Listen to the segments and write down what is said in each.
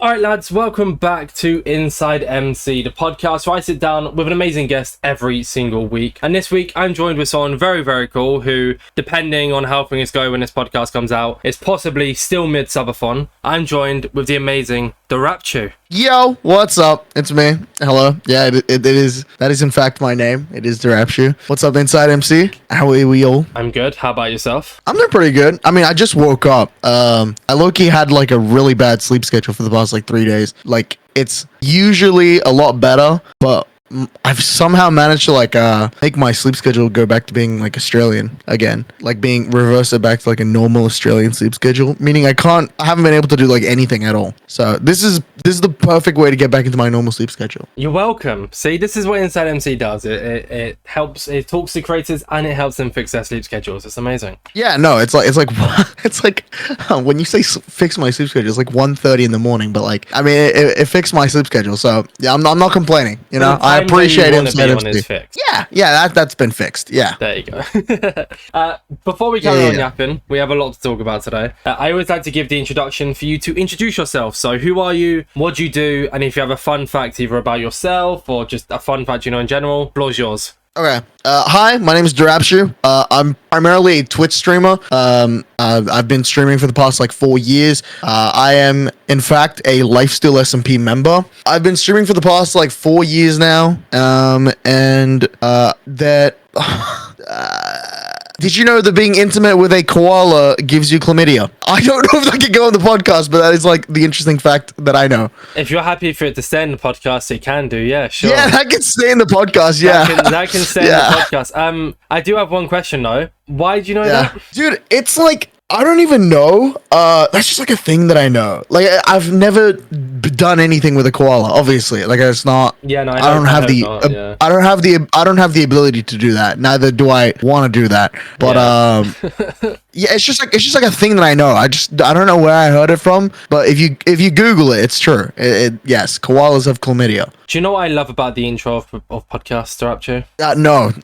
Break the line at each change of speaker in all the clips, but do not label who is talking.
All right, lads, welcome back to Inside MC, the podcast where I sit down with an amazing guest every single week. And this week, I'm joined with someone very, very cool who, depending on how things go when this podcast comes out, is possibly still mid-subathon. I'm joined with the amazing Derapchu.
Yo, what's up? It's me. Hello. Yeah, it is. That is in fact my name. It is Derapchu. What's up, Inside MC? How are we all?
I'm good. How about yourself?
I'm doing pretty good. I mean, I just woke up. I low-key had like a really bad sleep schedule for the past like 3 days. Like, it's usually a lot better, but I've somehow managed to like make my sleep schedule go back to being like Australian again, like being reversed back to like a normal Australian sleep schedule, meaning I haven't been able to do like anything at all. So this is the perfect way to get back into my normal sleep schedule.
You're welcome. See, this is what Inside MC does. It helps. It talks to creators and it helps them fix their sleep schedules. It's amazing.
Yeah, no, it's like when you say fix my sleep schedule, it's like 1:30 in the morning, but like I mean it fixed my sleep schedule. So yeah, I'm not complaining. You know, I appreciate him. Yeah, that's been fixed. Yeah,
there you go. Before we carry on yapping, we have a lot to talk about today. I always like to give the introduction for you to introduce yourself. So who are you? What do you do? And if you have a fun fact either about yourself or just a fun fact you know in general, floor's yours.
Okay. Hi, my name is Derapchu. I'm primarily a Twitch streamer. I've been streaming for the past like 4 years. I am in fact a Lifesteal SMP member. I've been streaming for the past like 4 years now. Did you know that being intimate with a koala gives you chlamydia? I don't know if that can go on the podcast, but that is like the interesting fact that I know.
If you're happy for it to stay in the podcast, it can do. Yeah, sure.
Yeah, that can stay in the podcast. Yeah,
that can stay in the podcast. I do have one question though. Why do you know that?
Dude, it's like I don't even know. That's just like a thing that I know. Like I've never done anything with a koala. Obviously, like it's not.
Yeah, no,
I don't have the ability to do that. Neither do I want to do that. But yeah, it's just like a thing that I know. I don't know where I heard it from. But if you Google it, it's true. Yes, koalas have chlamydia.
Do you know what I love about the intro of podcasts, Derapchu?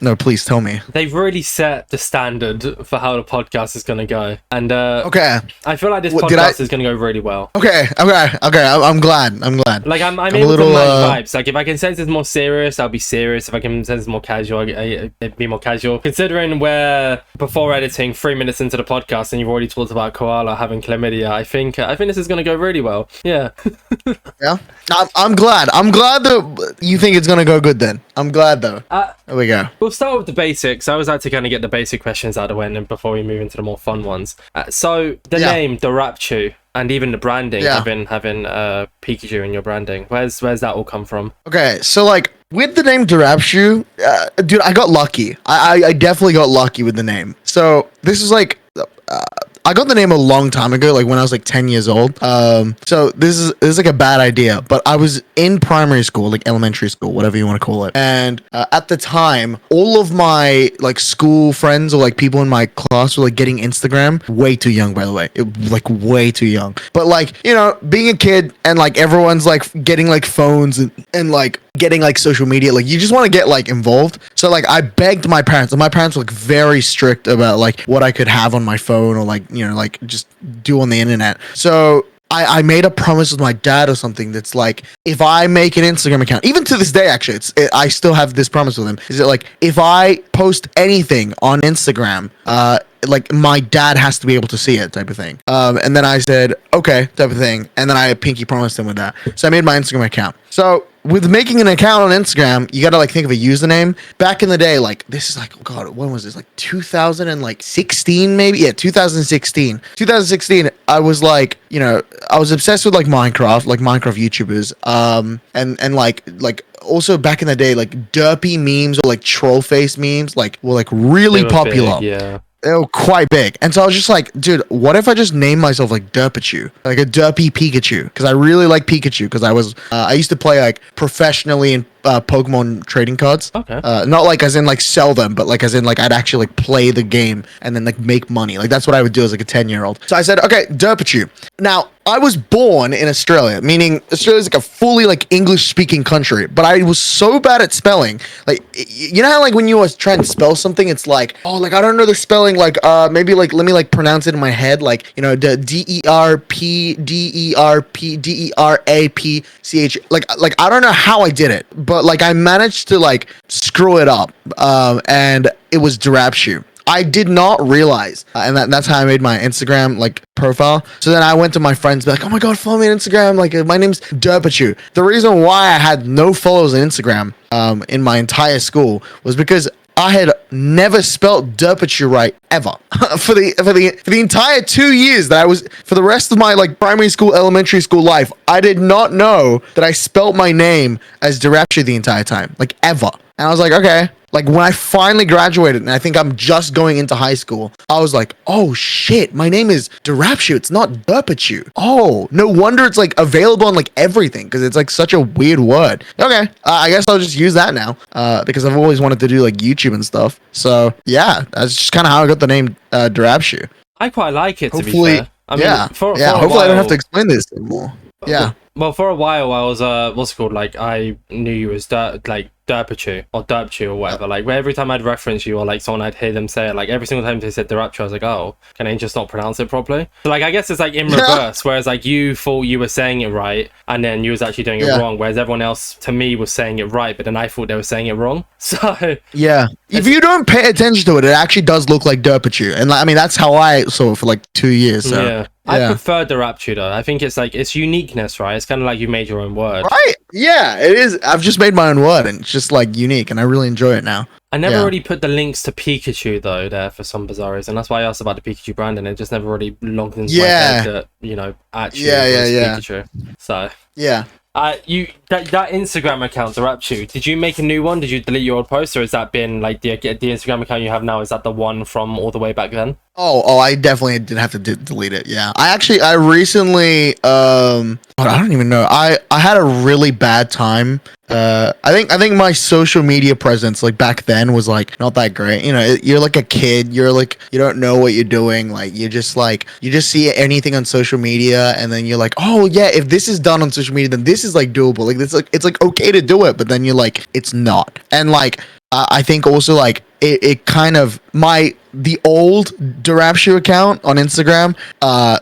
No, please tell me.
They've really set the standard for how the podcast is going to go. And
okay,
I feel like this podcast is going to go really well.
Okay. I'm glad.
Like I'm able to match vibes. Like if I can sense it's more serious, I'll be serious. If I can sense it's more casual, I'd be more casual. Considering we're before editing 3 minutes into the podcast and you've already talked about koala having chlamydia, I think this is going to go really well. Yeah.
Yeah. I'm glad. I'm glad that you think it's going to go good then. I'm glad though. There we go.
We'll start with the basics. I always like to kind of get the basic questions out of the way and then before we move into the more fun ones. So the name Derapchu and even the branding, having Pikachu in your branding. Where's that all come from?
Okay, so like with the name Derapchu, dude, I got lucky. I definitely got lucky with the name. So this is like I got the name a long time ago, like when I was like 10 years old. So this is like a bad idea, but I was in primary school, like elementary school, whatever you want to call it. And at the time, all of my like school friends or like people in my class were like getting Instagram way too young, by the way, like way too young. But like, you know, being a kid and like everyone's like getting like phones and like getting like social media, like you just want to get like involved. So like I begged my parents, and my parents were like very strict about like what I could have on my phone or like, you know, like just do on the internet. So I made a promise with my dad or something that's like, if I make an Instagram account, even to this day, actually, I still have this promise with him. Is it like, if I post anything on Instagram, like my dad has to be able to see it type of thing. And then I said, okay, type of thing. And then I pinky promised him with that. So I made my Instagram account. So with making an account on Instagram, you got to like think of a username. Back in the day, like this is like, oh God, when was this? Like 2016 maybe? Yeah, 2016. 2016, I was like, you know, I was obsessed with like Minecraft YouTubers. And like also back in the day, like derpy memes or like troll face memes like were like really popular.
Big, yeah.
They were quite big. And so I was just like, dude, what if I just name myself like Derapchu? Like a derpy Pikachu. Because I really like Pikachu. Because I used to play like professionally in Pokemon trading cards.
Okay.
Not like as in like sell them, but like as in like I'd actually like play the game and then like make money. Like that's what I would do as like a 10-year-old. So I said, okay, Derapchu. Now, I was born in Australia, meaning Australia is like a fully like English speaking country, but I was so bad at spelling. Like, you know how like when you was trying to spell something, it's like, oh, like I don't know the spelling. Like, maybe like let me like pronounce it in my head. Like, you know, the DERPDERPDERAPCH. Like I don't know how I did it, but like I managed to like screw it up. And it was Derapchu. I did not realize, and that's how I made my Instagram like profile. So then I went to my friends, be like, "Oh my god, follow me on Instagram! Like, my name's Derapchu." The reason why I had no followers on Instagram, in my entire school was because I had never spelt Derapchu right ever for the entire 2 years that I was for the rest of my like primary school, elementary school life. I did not know that I spelt my name as Derapchu the entire time, like ever. And I was like, okay. Like when I finally graduated, and I think I'm just going into high school, I was like, oh shit, my name is Derapchu. It's not Derapchu. Oh, no wonder it's like available on like everything because it's like such a weird word. Okay, I guess I'll just use that now because I've always wanted to do like YouTube and stuff. So yeah, that's just kind of how I got the name Derapchu.
I quite like it,
Hopefully,
to be fair. I mean,
yeah,
for
hopefully I don't have to explain this anymore. Yeah.
Well, for a while I was what's it called? Like I knew you as Derapchu or Derapchu or whatever. Like every time I'd reference you or like someone I'd hear them say it, like every single time they said Derapchu, I was like, oh, can they just not pronounce it properly? So like I guess it's like in reverse, whereas like you thought you were saying it right and then you was actually doing it wrong, whereas everyone else to me was saying it right, but then I thought they were saying it wrong. So
yeah, if you don't pay attention to it, it actually does look like Derapchu, and like, I mean that's how I saw it for like 2 years. So.
Yeah. I prefer Derapchu though. I think it's like it's uniqueness, right? It's kind of like you made your own word.
Right? Yeah, it is. I've just made my own word, and it's just like unique, and I really enjoy it now.
I never really put the links to Pikachu though there for some bizarre reason. That's why I asked about the Pikachu brand, and it just never really logged into my head that actually Pikachu. So
yeah.
That Instagram account, Derapchu, did you make a new one? Did you delete your old post, or has that been like the Instagram account you have now? Is that the one from all the way back then?
Oh, I definitely did have to delete it. Yeah, I recently, I don't even know. I had a really bad time. I think my social media presence like back then was like not that great. You know, you're like a kid. You're like you don't know what you're doing. Like you just see anything on social media, and then you're like, oh yeah, if this is done on social media, then this is like doable. Like it's like okay to do it, but then you're like it's not. And like I think also like it kind of the old Derapchu account on Instagram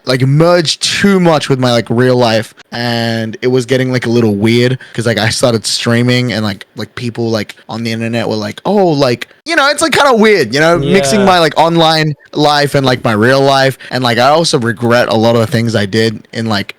like merged too much with my like real life, and it was getting like a little weird because like I started streaming and like people like on the internet were like, oh, like, you know, it's like kind of weird, you know, mixing my like online life and like my real life. And like I also regret a lot of the things I did in like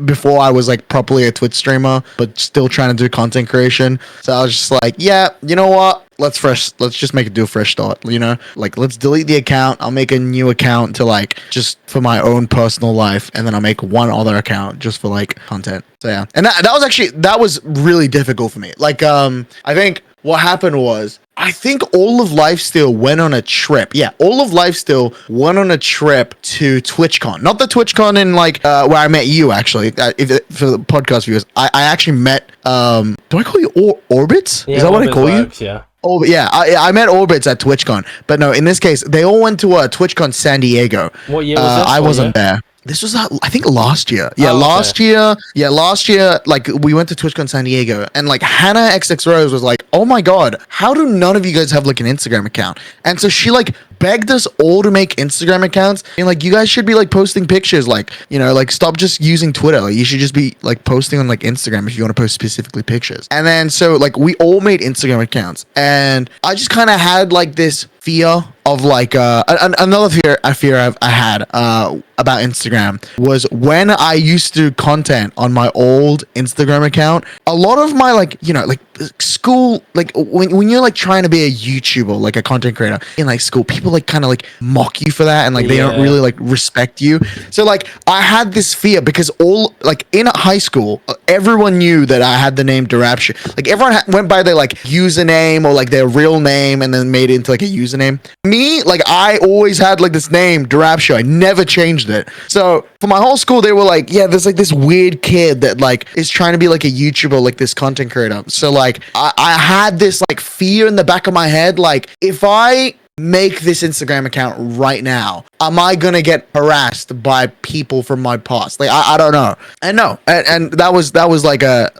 before I was like properly a Twitch streamer but still trying to do content creation. So I was just like, yeah, you know what, let's just make it do a fresh start, you know, like let's delete the account. I'll make a new account to like just for my own personal life, and then I'll make one other account just for like content. So yeah, and that was really difficult for me. Like I think what happened was I think all of Lifesteal went on a trip. Yeah, all of Lifesteal went on a trip to TwitchCon. Not the TwitchCon in like where I met you actually. For the podcast viewers, I actually met do I call you Orbits?
Yeah,
is that what I call
works,
you?
Yeah.
Oh yeah, I met Orbits at TwitchCon, but no, in this case, they all went to TwitchCon San Diego.
What year was this?
I wasn't there. This was, I think, last year. Yeah, last year. Yeah, last year, like, we went to TwitchCon San Diego, and, like, Hannah XX Rose was like, oh my god, how do none of you guys have, like, an Instagram account? And so she, like, begged us all to make Instagram accounts, and, like, you guys should be, like, posting pictures, like, you know, like, stop just using Twitter. Like, you should just be, like, posting on, like, Instagram if you want to post specifically pictures. And then, so, like, we all made Instagram accounts, and I just kind of had, like, this fear of like another fear I had about Instagram was when I used to do content on my old Instagram account. A lot of my like, you know, like school, like when you're like trying to be a YouTuber, like a content creator in like school, people like kind of like mock you for that, and like they don't really like respect you. So like I had this fear because all like in high school, everyone knew that I had the name Derapchu. Like everyone went by their like username or like their real name and then made it into like a username. Me, like I always had like this name Derapchu. I never changed it. So for my whole school, they were like, yeah, there's like this weird kid that like is trying to be like a YouTuber, like this content creator. So like I had this like fear in the back of my head, like if I make this Instagram account right now, am I gonna get harassed by people from my past? Like I don't know. And no, and that was like a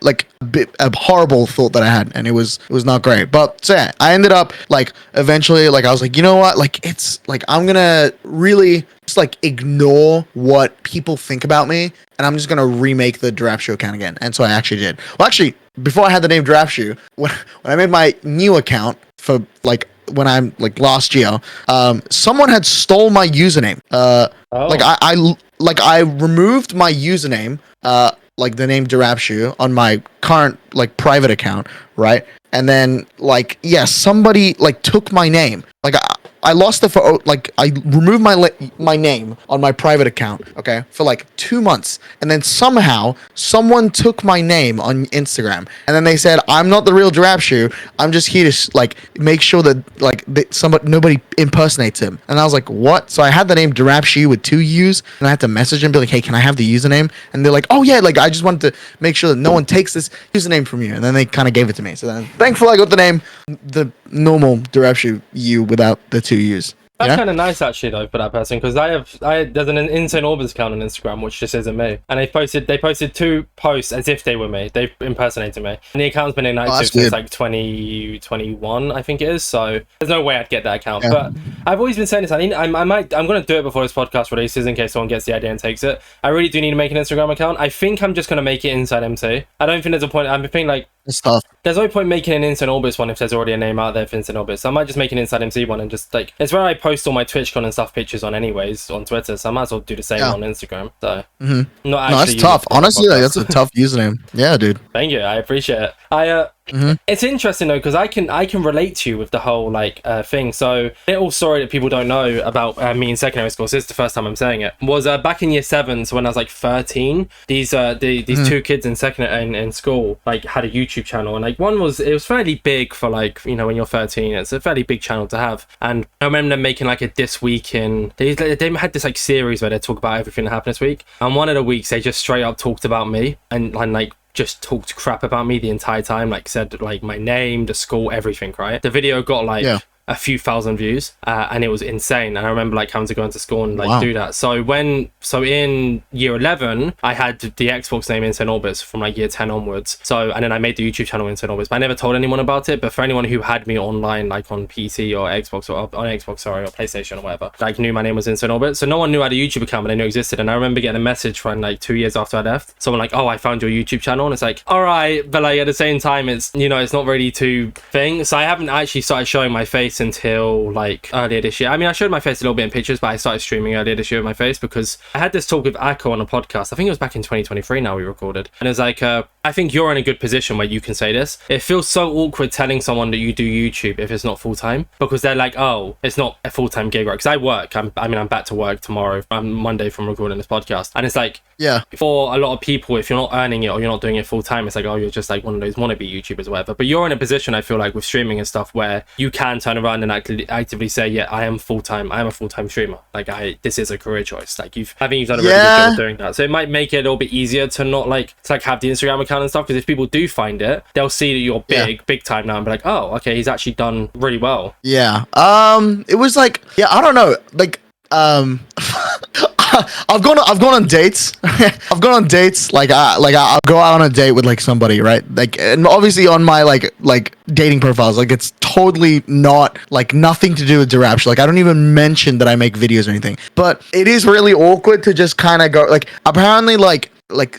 horrible thought that I had, and it was not great. But so yeah, I ended up like eventually like I was like, you know what, like it's like I'm gonna really just like ignore what people think about me, and I'm just gonna remake the Derapchu account again. And so I actually did. Well, actually, before I had the name Derapchu, when I made my new account for like when I'm like last year, someone had stole my username. Like I removed my username, like the name Derapchu on my current like private account, right? And then like somebody like took my name. Like I lost it for like I removed my name on my private account, okay, for like 2 months, and then somehow someone took my name on Instagram, and then they said I'm not the real Derapchu. I'm just here to like make sure that like nobody impersonates him. And I was like, what? So I had the name Derapchu with 2 U's, and I had to message them, be like, hey, can I have the username? And they're like, oh yeah, like I just wanted to make sure that no one takes this username from you. And then they kind of gave it to me. So then thankfully I got the name, the normal Derapchu U without the 2 U's.
That's kind of nice actually though for that person, because there's an Insane Orbis account on Instagram which just isn't me, and they posted 2 posts as if they were me. They impersonated me, and the account's been inactive since like 2021 I think it is. So there's no way I'd get that account. Yeah. But I've always been saying this. I'm gonna do it before this podcast releases in case someone gets the idea and takes it. I really do need to make an Instagram account. I think I'm just gonna make it InsideMC. I don't think there's a point. I'm thinking like
it's tough.
There's no point making an Insane Orbis one if there's already a name out there for Insane Orbis. So I might just make an InsideMC one and just like it's where I post all my TwitchCon and stuff pictures on anyways on Twitter. So I might as well do the same on Instagram. So not actually.
That's tough. Honestly, like, that's a tough username. Yeah, dude.
Thank you. I appreciate it. It's interesting though, because I can relate to you with the whole like thing. So little story that people don't know about me in secondary school, so this is the first time I'm saying it, was back in year 7, so when I was like 13, these 2 kids in school like had a YouTube channel, and like it was fairly big for like, you know, when you're 13 it's a fairly big channel to have. And I remember them making like a this week in they had this like series where they talk about everything that happened this week, and one of the weeks they just straight up talked about me and like just talked crap about me the entire time, like said like my name, the school, everything, right? The video got like a few thousand views, and it was insane. And I remember like having to go into school and like do that. So in year 11 I had the Xbox name Insane Orbis from like year 10 onwards. So and then I made the YouTube channel Insane Orbis, but I never told anyone about it. But for anyone who had me online like on PC or Xbox or PlayStation or whatever, like knew my name was Insane Orbis. So no one knew I had a YouTube account, but they knew it existed. And I remember getting a message from like 2 years after I left, someone like, oh, I found your YouTube channel. And it's like, all right, but like at the same time it's, you know, it's not really too thing. So I haven't actually started showing my face until like earlier this year. I mean, I showed my face a little bit in pictures, but I started streaming earlier this year with my face because I had this talk with Akko on a podcast. I think it was back in 2023 now we recorded. And it's like, I think you're in a good position where you can say this. It feels so awkward telling someone that you do YouTube if it's not full-time, because they're like, oh, it's not a full-time gig, right? Because I work. I'm back to work tomorrow. I'm Monday from recording this podcast. And it's like, yeah, for a lot of people, if you're not earning it or you're not doing it full-time, it's like, oh, you're just like one of those wannabe YouTubers or whatever. But you're in a position, I feel like, with streaming and stuff where you can turn around and actively say, yeah, I am full-time. I am a full-time streamer. Like, this is a career choice. Like, I think you've done a really good job of doing that. So it might make it a little bit easier to not like have the Instagram account and stuff, because if people do find it, they'll see that you're big time now and be like, oh, okay, he's actually done really well.
Yeah. It was like, I don't know, like, I've gone on dates. I've gone on dates. Like I'll go out on a date with like somebody, right? Like, and obviously on my like dating profiles, like it's totally not like nothing to do with Derapchu. Like I don't even mention that I make videos or anything. But it is really awkward to just kind of go like, apparently like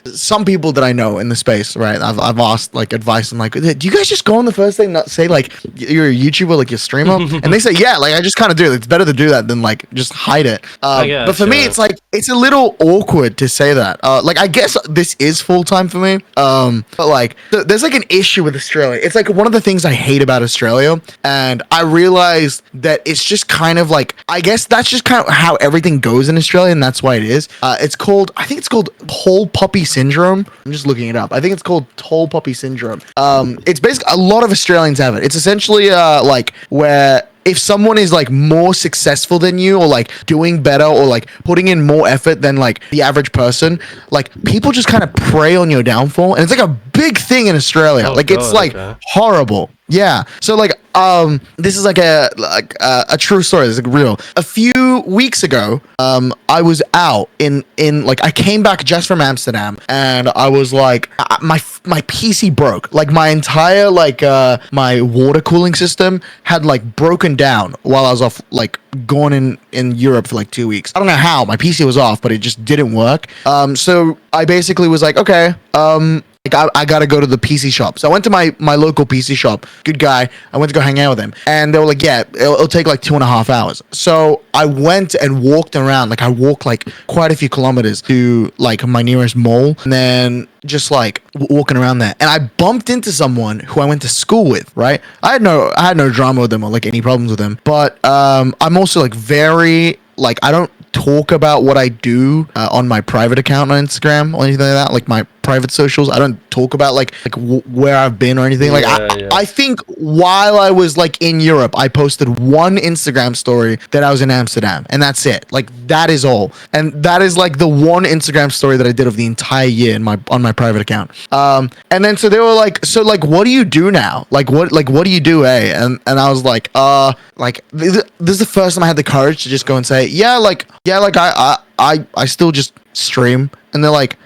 some people that I know in the space, right? I've asked like advice and like, do you guys just go on the first thing, not say like you're a YouTuber, like you're a streamer? And they say, yeah, like I just kind of do. It's better to do that than like just hide it. But for me, it's like it's a little awkward to say that. Like I guess this is full time for me. But like there's like an issue with Australia. It's like one of the things I hate about Australia, and I realized that it's just kind of like, I guess that's just kind of how everything goes in Australia, and that's why it is. I think it's called Tall Puppy Syndrome. I'm just looking it up. I think it's called Tall Puppy Syndrome. It's basically, a lot of Australians have it. It's essentially like where if someone is like more successful than you, or like doing better, or like putting in more effort than like the average person, like people just kind of prey on your downfall, and it's like a big thing in Australia. It's like horrible. Yeah. So like this is like a true story. This is like real. A few weeks ago, I was out in like I came back just from Amsterdam and I was like my PC broke. Like my entire like my water cooling system had like broken down while I was off like going in Europe for like 2 weeks. I don't know how my PC was off, but it just didn't work. So I basically was like, okay, like I gotta go to the PC shop. So I went to my local PC shop. Good guy. I went to go hang out with him, and they were like, "Yeah, it'll take like 2.5 hours." So I went and walked around. Like I walked like quite a few kilometers to like my nearest mall, and then just like walking around there, and I bumped into someone who I went to school with. Right? I had no drama with them or like any problems with them, but I'm also like very like I don't talk about what I do on my private account on Instagram or anything like that, like my private socials. I don't talk about like where I've been or anything. Like I think while I was like in Europe, I posted one Instagram story that I was in Amsterdam, and that's it. Like that is all, and that is like the one Instagram story that I did of the entire year on my private account. And then so they were like, so like what do you do now? Like what do you do, eh? And I was like this is the first time I had the courage to just go and say, yeah, like I still just stream. And they're like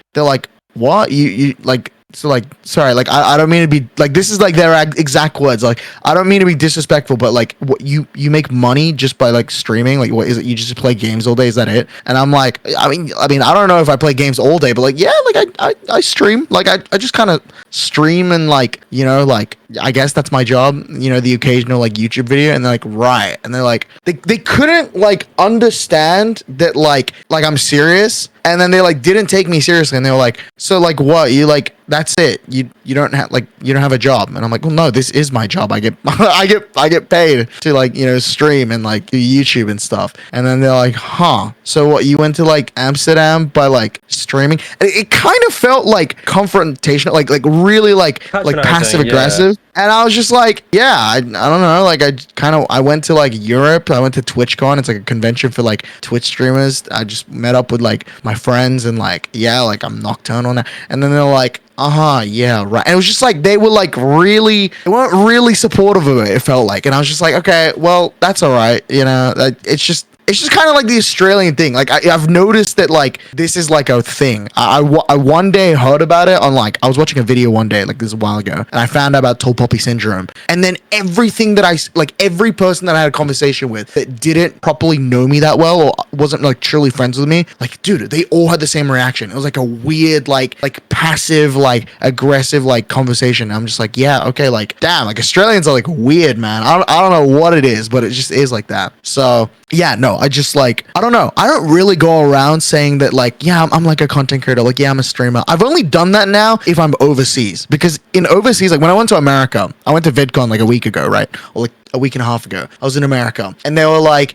what you like, so like sorry, like I don't mean to be like, this is like their exact words, like I don't mean to be disrespectful, but like what you make money just by like streaming? Like what is it, you just play games all day, is that it? And I'm like, I mean I don't know if I play games all day, but like yeah, like I stream, like I just kind of stream, and like, you know, like I guess that's my job, you know, the occasional like YouTube video. And they're like, right. And they're like, they couldn't like understand that like I'm serious. And then they like didn't take me seriously, and they were like, so like what, you like, that's it, you don't have like, you don't have a job? And I'm like, well no, this is my job. I get I get paid to like, you know, stream and like do YouTube and stuff. And then they're like, huh, so what, you went to like Amsterdam by like streaming? And it kind of felt like confrontational, like really like passive aggressive. And I was just like, yeah, I don't know. Like I went to like Europe. I went to TwitchCon. It's like a convention for like Twitch streamers. I just met up with like my friends, and like, yeah, like I'm nocturnal now. And then they're like, yeah, right. And it was just like, they were like they weren't really supportive of it, it felt like. And I was just like, okay, well, that's all right. You know, it's just kind of like the Australian thing. Like I've noticed that like this is like a thing. I one day heard about it on like, I was watching a video one day, like this is a while ago, and I found out about tall poppy syndrome. And then everything that like every person that I had a conversation with that didn't properly know me that well or wasn't like truly friends with me, like dude, they all had the same reaction. It was like a weird like passive like aggressive like conversation. I'm just like, yeah, okay, like damn, like Australians are like weird, man. I don't know what it is, but it just is like that. So yeah, no, I just like, I don't know. I don't really go around saying that like, yeah, I'm like a content creator. Like, yeah, I'm a streamer. I've only done that now if I'm overseas, because in overseas, like when I went to America, I went to VidCon like a week ago, right? Or like a week and a half ago. I was in America, and they were like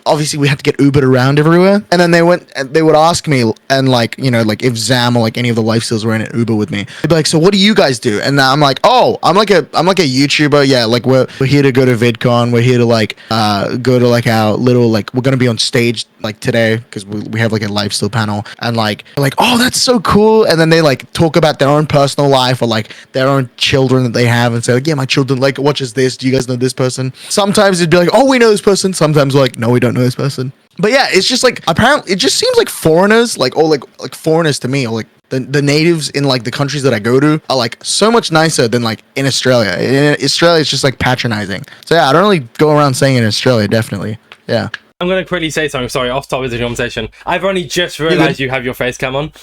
obviously we had to get Ubered around everywhere. And then they would ask me, and like, you know, like if Zam or like any of the Lifesteals were in an Uber with me, they'd be like, so what do you guys do? And I'm like, oh, I'm like a YouTuber. Yeah, like we're here to go to VidCon. We're here to like go to like our little, like we're gonna be on stage like today because we have like a Lifestyle panel. And like they're like, oh, that's so cool. And then they like talk about their own personal life or like their own children that they have, and say like, yeah, my children like watches this. Do you guys know this person? Sometimes it'd be like, oh, we know this person. Sometimes like, no, we don't know this person. But yeah, it's just like, apparently it just seems like foreigners, like, or like foreigners to me, or like the natives in like the countries that I go to are like so much nicer than like in Australia. In Australia, it's just like patronizing. So yeah, I don't really go around saying it in Australia, definitely. Yeah.
I'm going to quickly say something, sorry, off topic of the conversation. I've only just realised you have your face cam on.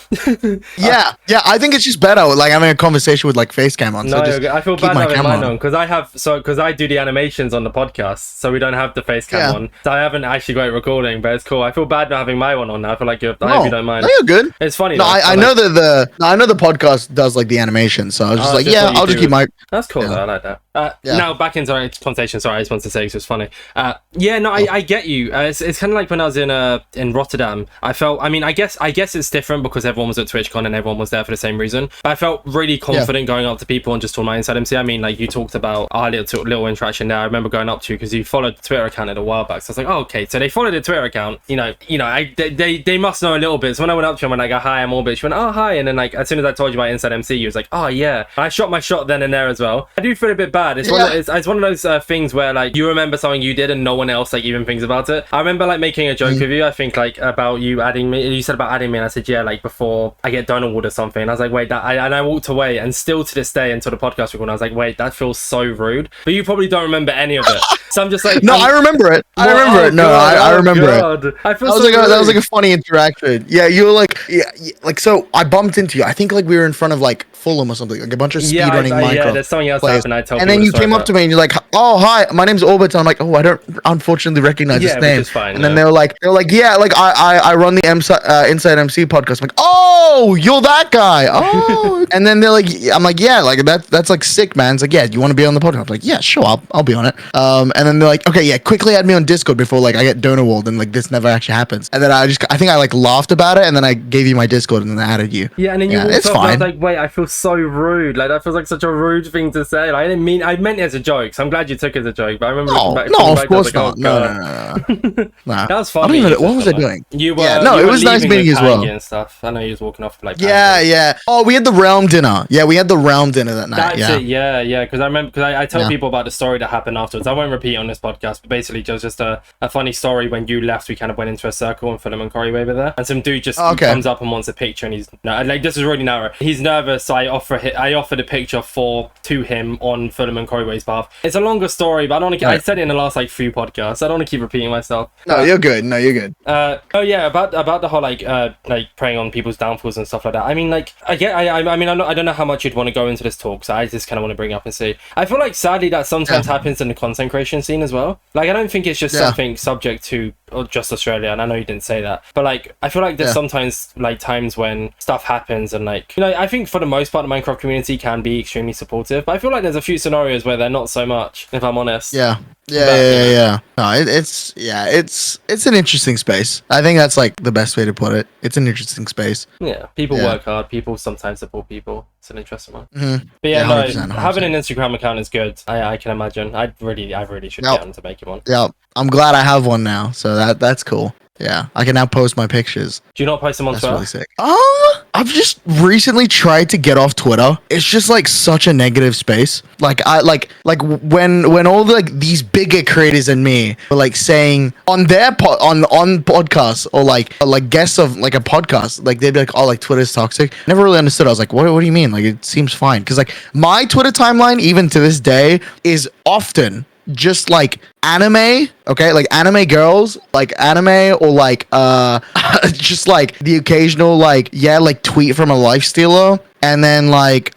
yeah, I think it's just better, like having a conversation with like face cam on. So
no, I feel bad having mine on, because I do the animations on the podcast, so we don't have the face cam on. So I haven't actually got it recording, but it's cool. I feel bad not having my one on now. I feel like I hope you don't mind.
No, you're good.
It's funny.
No, I know that I know the podcast does like the animation, so I was just like, yeah, I'll just keep my...
That's cool, though. I like that. Now back into our conversation. Sorry, I just wanted to say, because it's funny. I get you. It's kind of like when I was in Rotterdam. I felt, I mean, I guess it's different because everyone was at TwitchCon and everyone was there for the same reason. But I felt really confident going up to people and just talking about Inside MC. I mean, like you talked about our little interaction there. I remember going up to you because you followed the Twitter account a while back. So I was like, oh, okay. So they followed the Twitter account. They must know a little bit. So when I went up to him and I go, hi, I'm Orbit. She went, oh, hi. And then like as soon as I told you about Inside MC, you was like, oh yeah. And I shot my shot then and there as well. I do feel a bit bad. It's one of those things where like you remember something you did and no one else like even thinks about it. I remember like making a joke with you. I think like about you adding me. You said about adding me, and I said yeah, like before I get Donald or something. And I was like, wait, and I walked away, and still to this day until the podcast recording, I was like, wait, that feels so rude. But you probably don't remember any of it. So I'm just like,
no, I remember it. I remember it. No, I remember it.
I feel
that was like a funny interaction. Yeah, you were like, like so. I bumped into you. I think like we were in front of like Fulham or something, like a bunch of speedrunning Minecraft. Yeah,
there's something else happened.
And then you came up to me and you're like, oh hi, my name's Orbit. And I'm like, oh, I don't unfortunately recognize this name. Which is fine, and then they were like, yeah, like I run the Inside MC podcast. I'm like, oh, you're that guy. Oh, and then they're like, I'm like, yeah, like that's like sick, man. It's like, yeah, you want to be on the podcast? I'm like, yeah, sure, I'll be on it. And then they're like, okay, yeah, quickly add me on Discord before like I get donor walled and like this never actually happens. And then I think I like laughed about it and then I gave you my Discord and then I added you.
Yeah, and then it's fine. I was like, wait, I feel so rude. Like that feels like such a rude thing to say. Like I meant it as a joke. So I'm glad you took it as a joke. But I remember
of course not. No.
That was funny.
What was I doing?
You were.
It was nice meeting you as well.
And stuff. I know you was walking off like.
Yeah. Oh, we had the Realm dinner. Yeah, we had the Realm dinner that night.
That's it. Yeah. Because I remember I tell people about the story that happened afterwards. I won't repeat on this podcast, but basically just a funny story. When you left, we kind of went into a circle and Fulham and Corey were there, and some dude just comes up and wants a picture, and he's like, this is really narrow. He's nervous, so I offered a picture to him on Fulham and Corey's behalf. It's a longer story, but I don't want to. I said it in the last like few podcasts. I don't want to keep repeating myself.
No, you're good.
Oh yeah, about the whole like preying on people's downfalls and stuff like that. I mean, like I don't know how much you'd want to go into this talk, so I just kind of want to bring it up and see. I feel like sadly that sometimes happens in the content creation scene as well. Like I don't think it's just something subject to just Australia, and I know you didn't say that, but like I feel like there's sometimes like times when stuff happens and like I think for the most part the Minecraft community can be extremely supportive, but I feel like there's a few scenarios where they're not so much, if I'm honest.
Yeah. No, it's an interesting space. I think that's like the best way to put it. It's an interesting space.
Yeah, people work hard. People sometimes support people. It's an interesting one.
Mm-hmm.
But yeah, 100%. Having an Instagram account is good. I can imagine. I really should get on to making one.
Yeah, I'm glad I have one now. So that's cool. Yeah, I can now post my pictures.
Do you not post them on Twitter?
That's really sick. I've just recently tried to get off Twitter. It's just like such a negative space. Like I like when all the, like these bigger creators than me were like saying on their on podcasts or like guests of like a podcast, like they'd be like, oh, like Twitter's toxic. Never really understood. I was like, what do you mean? Like it seems fine, because like my Twitter timeline even to this day is often just like anime, okay, like anime girls, like anime, or like just like the occasional like tweet from a lifestealer, and then like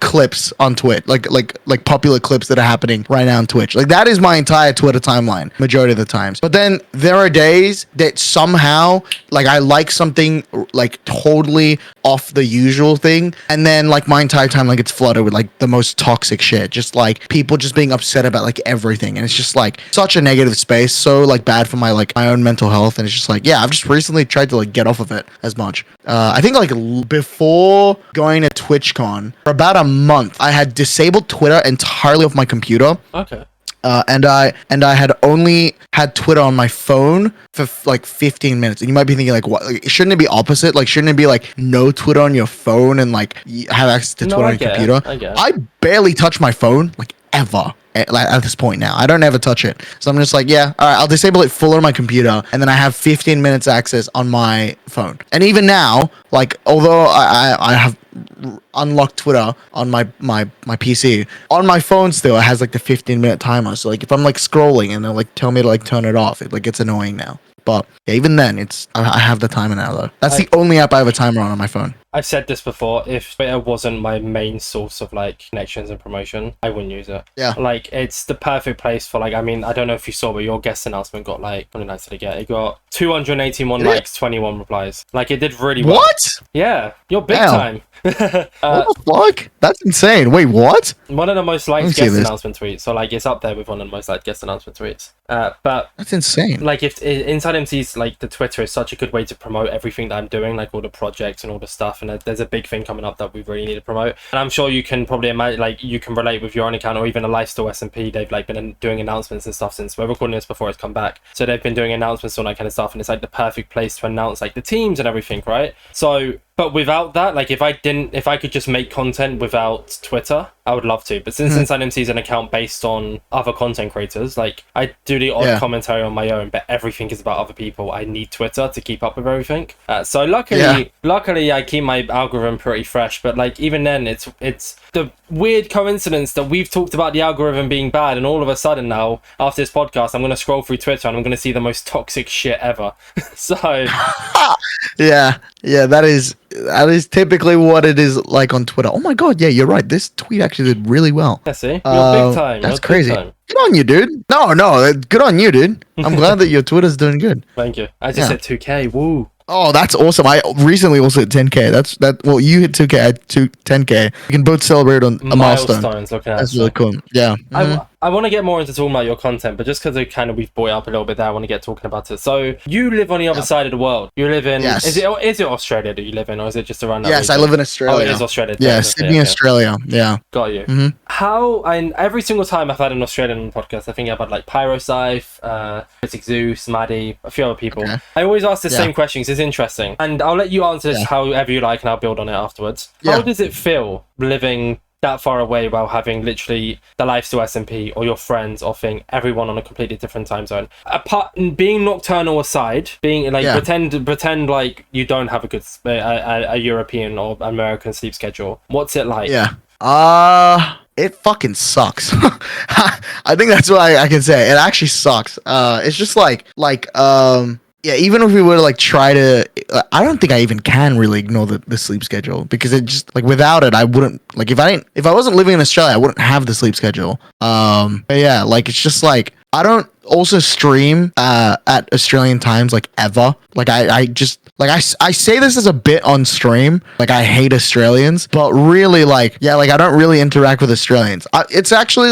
clips on Twitch, like popular clips that are happening right now on Twitch. Like that is my entire Twitter timeline majority of the times. But then there are days that somehow like I like something like totally off the usual thing, and then like my entire timeline gets flooded with like the most toxic shit, just like people just being upset about like everything, and it's just like such a negative space, so like bad for my own mental health. And it's just like, yeah, I've just recently tried to like get off of it as much. I think like before going to TwitchCon for about a month, I had disabled Twitter entirely off my computer.
Okay.
And I had only had Twitter on my phone for like 15 minutes. And you might be thinking like, what? Like, shouldn't it be opposite? Like, shouldn't it be like no Twitter on your phone and like have access to Twitter on your computer? I barely touch my phone like ever. At this point now, I don't ever touch it. So I'm just like, yeah, all right, I'll disable it full on my computer, and then I have 15 minutes access on my phone. And even now, like, although I have unlocked Twitter on my PC, on my phone still it has like the 15-minute timer. So like if I'm like scrolling and they'll like tell me to like turn it off, it like gets annoying now. But yeah, even then, I have the timer now though. That's the only app I have a timer on my phone.
I've said this before, if Twitter wasn't my main source of like connections and promotion, I wouldn't use it.
Yeah.
Like it's the perfect place for like, I mean, I don't know if you saw, but your guest announcement got like, how many likes did it get? It got 281 likes, 21 replies. Like it did really well.
What?
Yeah, you're big
Damn.
time.
What the fuck? That's insane. Wait, what?
One of the most
Let me
liked
see
guest
this.
announcement tweets. So like it's up there with one of the most liked guest announcement tweets. But
That's insane.
like if Inside MC's like the Twitter is such a good way to promote everything that I'm doing, like all the projects and all the stuff, and there's a big thing coming up that we really need to promote. And I'm sure you can probably imagine, like you can relate with your own account or even a Lifesteal SMP. They've like been doing announcements and stuff since we're recording this before it's come back. So they've been doing announcements on that kind of stuff, and it's like the perfect place to announce like the teams and everything, right? So but without that, like if I could just make content without Twitter, I would love to. But since Inside MC is an account based on other content creators, like I do the odd commentary on my own, but everything is about other people. I need Twitter to keep up with everything. So luckily I keep my algorithm pretty fresh. But like even then, it's the weird coincidence that we've talked about the algorithm being bad, and all of a sudden now after this podcast, I'm gonna scroll through Twitter and I'm gonna see the most toxic shit ever. So
yeah, that is typically what it is like on Twitter. Oh my god, yeah, you're right. This tweet actually did really well.
Yeah, see, you're big time.
That's crazy. Good on you, dude. No, good on you, dude. I'm glad that your Twitter's doing good.
Thank you. I just hit 2K. Woo.
Oh, that's awesome. I recently also hit 10K. Well, you hit 2K, I hit 10K. We can both celebrate on a milestone. That's really cool. Yeah.
I want to get more into talking about your content, but just because we've brought it up a little bit there, I want to get talking about it. So you live on the other side of the world. You live in, is it Australia that you live in, or is it just around that
Yes,
region?
I live in Australia.
Oh, it is Australia.
Yeah, Sydney, Australia. Yeah.
Got you. And every single time I've had an Australian on the podcast, I think I've had like Pyrocyph, Critic Zeus, Maddie, a few other people. Okay. I always ask the same questions. It's interesting. And I'll let you answer this however you like, and I'll build on it afterwards. How does it feel living that far away while having literally the Lifesteal SMP or your friends or everyone on a completely different time zone? Apart being nocturnal aside, being like pretend like you don't have a good a European or American sleep schedule. What's it like?
It fucking sucks. I think that's what I can say. It actually sucks. It's just yeah, even if we were to like try to, I don't think I even can really ignore the sleep schedule, because it just like without it, I wouldn't like if I wasn't living in Australia, I wouldn't have the sleep schedule. But yeah, like it's just like I don't also stream at Australian times like ever. Like I just like I say this as a bit on stream, like I hate Australians, but really like I don't really interact with Australians. It's actually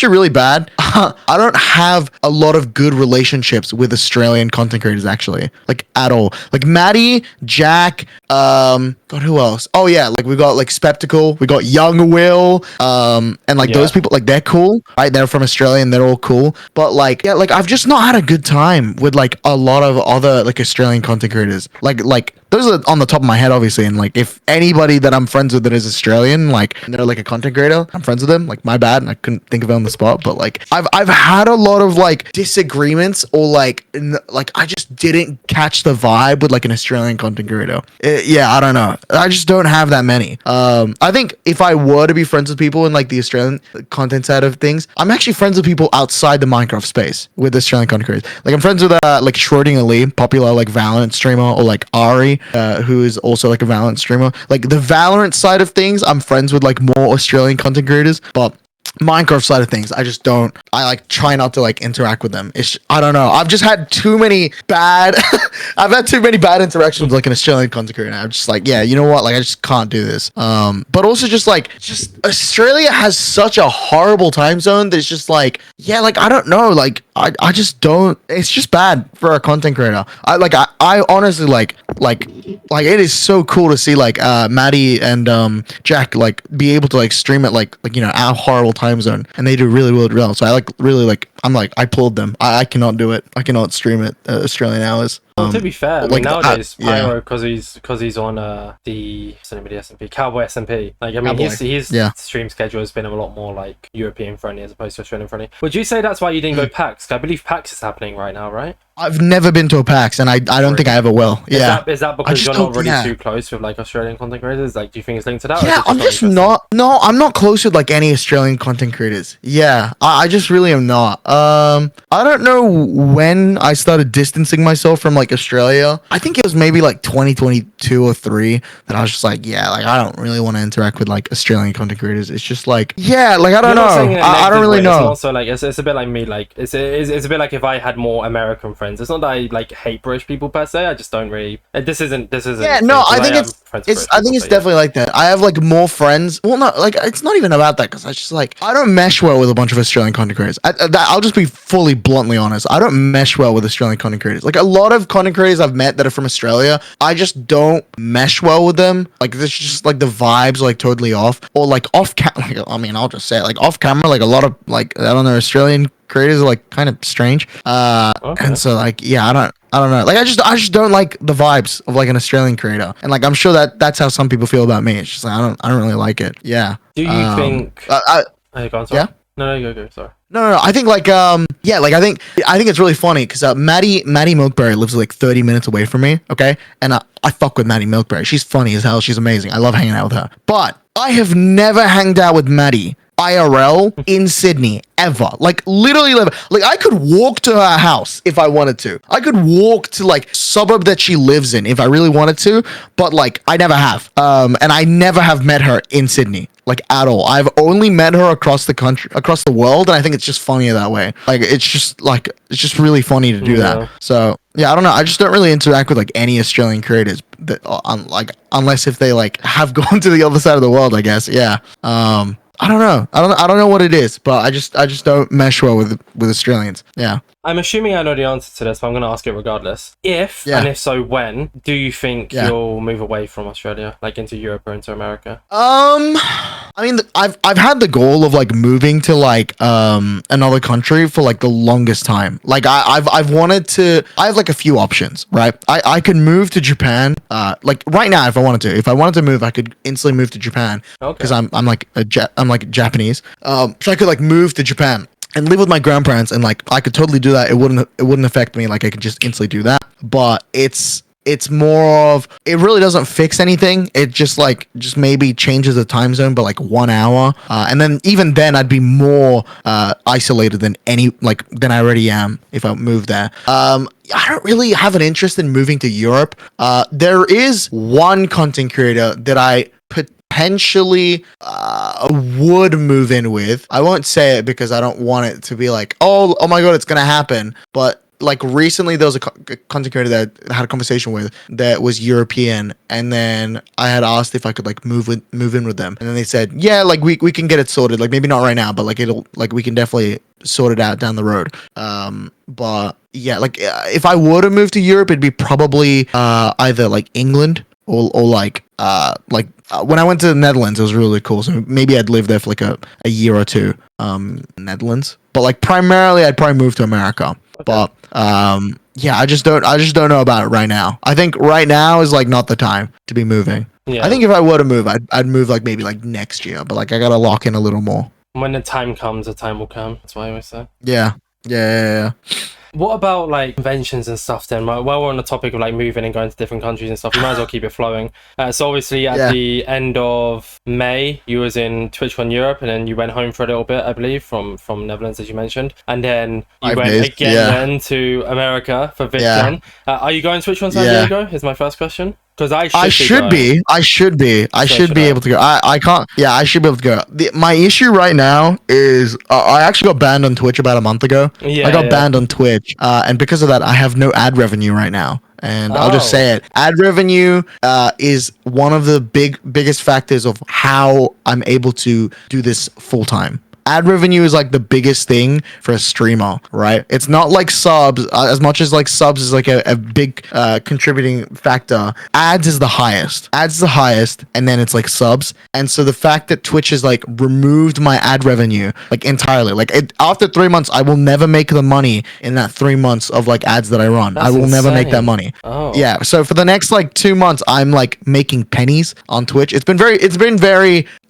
really bad. I don't have a lot of good relationships with Australian content creators actually, like at all. Like Maddie, Jack, God, who else? Oh yeah, like we got like Spectacle, we got Young Will, and like those people, like they're cool, right? They're from Australia and they're all cool, but like I've just not had a good time with like a lot of other like Australian content creators. Like those are on the top of my head, obviously, and like if anybody that I'm friends with that is Australian, like and they're like a content creator, I'm friends with them. Like my bad, and I couldn't think of it on the spot, but like I've had a lot of like disagreements, or like I just didn't catch the vibe with like an Australian content creator. I don't know. I just don't have that many. I think if I were to be friends with people in like the Australian content side of things, I'm actually friends with people outside the Minecraft space with Australian content creators. Like I'm friends with like Schroding Ali, popular like Valorant streamer, or like Ari, who is also like a Valorant streamer. Like the Valorant side of things, I'm friends with like more Australian content creators, but Minecraft side of things, I just don't. I like try not to like interact with them. I don't know. I've just had too many bad. I've had too many bad interactions with like an Australian content creator. I'm just like, yeah, you know what? Like I just can't do this. But also just Australia has such a horrible time zone that it's just like, yeah, like I don't know. Like I just don't. It's just bad for a content creator. I honestly like it is so cool to see like Maddie and Jack like be able to like stream it like our horrible time zone, and they do really well. So I applaud them. I cannot do it. I cannot stream it Australian hours.
Well, to be fair, I mean, nowadays Pyro, because he's on the SMP, Cowboy SMP. Like I mean, his stream schedule has been a lot more like European friendly as opposed to Australian friendly. Would you say that's why you didn't go PAX? I believe PAX is happening right now, right?
I've never been to a PAX, and I don't think I ever will.
Is that because you're not really too close with like Australian content creators? Like, do you think it's linked to that?
Yeah, I'm just not. No, I'm not close with like any Australian content creators. Yeah, I just really am not. I don't know when I started distancing myself from like like Australia. I think it was maybe like 2022 or 3 that I was just like, yeah, like I don't really want to interact with like Australian content creators. It's just like, yeah, like I don't know. I don't really know.
It's also like it's a bit like me. Like it's a bit like if I had more American friends. It's not that I like hate British people per se. I just don't really. This isn't.
Yeah, no, I think it's definitely like that. I have like more friends. Well, no, like it's not even about that because I just like I don't mesh well with a bunch of Australian content creators. I'll just be fully bluntly honest. I don't mesh well with Australian content creators. Like a lot of content creators I've met that are from Australia, I just don't mesh well with them. Like it's just like the vibes are, like totally off, or like off like, I mean, I'll just say it, like off camera, like a lot of like I don't know, Australian creators are like kind of strange. Okay. And so like yeah, I don't know. Like I just don't like the vibes of like an Australian creator, and like I'm sure that's how some people feel about me. It's just like I don't really like it. Yeah.
Do you think? Go on, sorry.
Yeah.
No, go. Sorry.
No. I think like yeah, like I think it's really funny because Maddie Milkberry lives like 30 minutes away from me. Okay, and I fuck with Maddie Milkberry. She's funny as hell. She's amazing. I love hanging out with her. But I have never hanged out with Maddie IRL in Sydney ever. Like literally never. Like I could walk to her house if I wanted to. I could walk to like suburb that she lives in if I really wanted to, but like I never have. And I never have met her in Sydney like at all. I've only met her across the country, across the world, and I think it's just funnier that way. Like it's just really funny to do that. So yeah, I don't know. I just don't really interact with like any Australian creators that like unless if they like have gone to the other side of the world, I guess. Yeah. I don't know. I don't know what it is, but I just don't mesh well with Australians. Yeah.
I'm assuming I know the answer to this, but I'm going to ask it regardless. And if so, when do you think you'll move away from Australia, like into Europe or into America?
I mean, I've had the goal of like moving to like another country for like the longest time. Like I've wanted to. I have like a few options, right? I could move to Japan. Like right now, if I wanted to move, I could instantly move to Japan. Okay. Because I'm like I'm like Japanese. So I could like move to Japan and live with my grandparents, and like I could totally do that. It wouldn't affect me. Like I could just instantly do that. But it's more of, it really doesn't fix anything. It just maybe changes the time zone by like 1 hour. And then even then I'd be more isolated than I already am if I move there. I don't really have an interest in moving to Europe. There is one content creator that I potentially would move in with. I won't say it because I don't want it to be like, oh my god, it's gonna happen. But like recently there was a content creator that I had a conversation with that was European, and then I had asked if I could like move in with them, and then they said, yeah, like we can get it sorted, like maybe not right now, but like we can definitely sort it out down the road. But yeah, like if I were to move to Europe, it'd be probably either like England or like when I went to the Netherlands, it was really cool. So maybe I'd live there for like a year or two, Netherlands. But like primarily, I'd probably move to America. Okay. But yeah, I just don't know about it right now. I think right now is like not the time to be moving. Yeah. I think if I were to move, I'd move like maybe like next year. But like I gotta lock in a little more.
When the time comes, the time will come. That's what I always say.
Yeah.
What about like conventions and stuff then? While we're on the topic of like moving and going to different countries and stuff, you might as well keep it flowing. So obviously at the end of May, you was in TwitchCon Europe, and then you went home for a little bit, I believe, from Netherlands, as you mentioned. And then you went again to America for VidCon. Are you going to TwitchCon San Diego? Is my first question. Because I should be able to go. I can't. Yeah, I should be able to go. My issue right now is I actually got banned on Twitch about a month ago. I got banned on Twitch, and because of that, I have no ad revenue right now. And I'll just say it. Ad revenue is one of the biggest factors of how I'm able to do this full time. Ad revenue is like the biggest thing for a streamer, right? It's not like subs, as much as like subs is like a big contributing factor. Ads is the highest, and then it's like subs. And so the fact that Twitch has like removed my ad revenue like entirely, like after 3 months, I will never make the money in that 3 months of like ads that I run. I will never make that money. Yeah. So for the next like 2 months, I'm like making pennies on Twitch. It's been very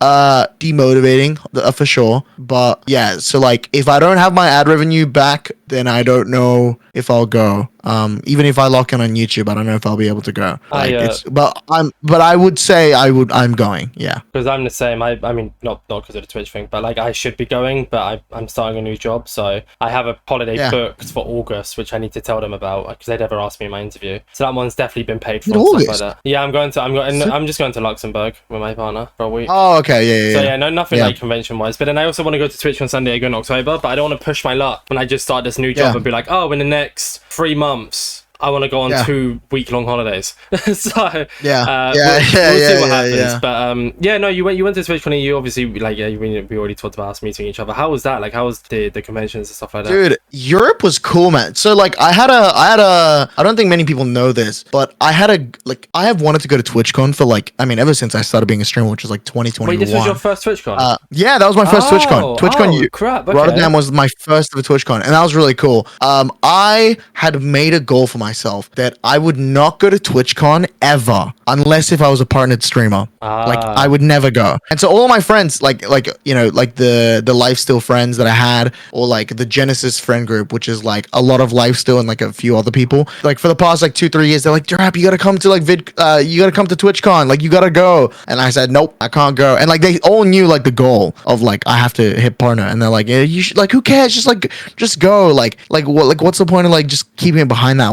demotivating for sure. But yeah, so like if I don't have my ad revenue back
then I don't know if I'll go. Even if I lock in on YouTube, I don't know if I'll be able to go. But I would say I'm going. Yeah.
Because I'm the same. I mean, not because of the Twitch thing, but like I should be going, but I'm starting a new job, so I have a holiday booked for August, which I need to tell them about because they never asked me in my interview. So that one's definitely been paid for and stuff like that. Yeah, I'm just going to Luxembourg with my partner for a week.
Oh, okay, yeah.
So yeah, nothing like convention wise. But then I also want to go to Twitch on San Diego in October, but I don't want to push my luck when I just start this new job and be like, oh, in the next 3 months. I want to go on 2 week-long holidays. So we'll see what happens. But you went to TwitchCon. You obviously we already talked about us meeting each other. How was that? Like, how was the conventions and stuff like that?
Dude, Europe was cool, man. So like I had a I don't think many people know this, but I have wanted to go to TwitchCon for ever since I started being a streamer, which was like 2021.
Wait, this was your first TwitchCon?
Yeah, that was my first TwitchCon. TwitchCon
crap. Okay.
Rotterdam was my first ever TwitchCon, and that was really cool. I had made a goal for myself that I would not go to TwitchCon ever unless if I was a partnered streamer. Like I would never go. And so all of my friends, like the Lifesteal friends that I had, or like the Genesis friend group, which is like a lot of Lifesteal and like a few other people, like for the past like 2-3 years, they're like, Derap, you gotta come to you gotta come to TwitchCon, like you gotta go. And I said, nope, I can't go. And like they all knew like the goal of like I have to hit partner, and they're like, yeah, you should, like who cares, just go, like what's the point of like just keeping it behind that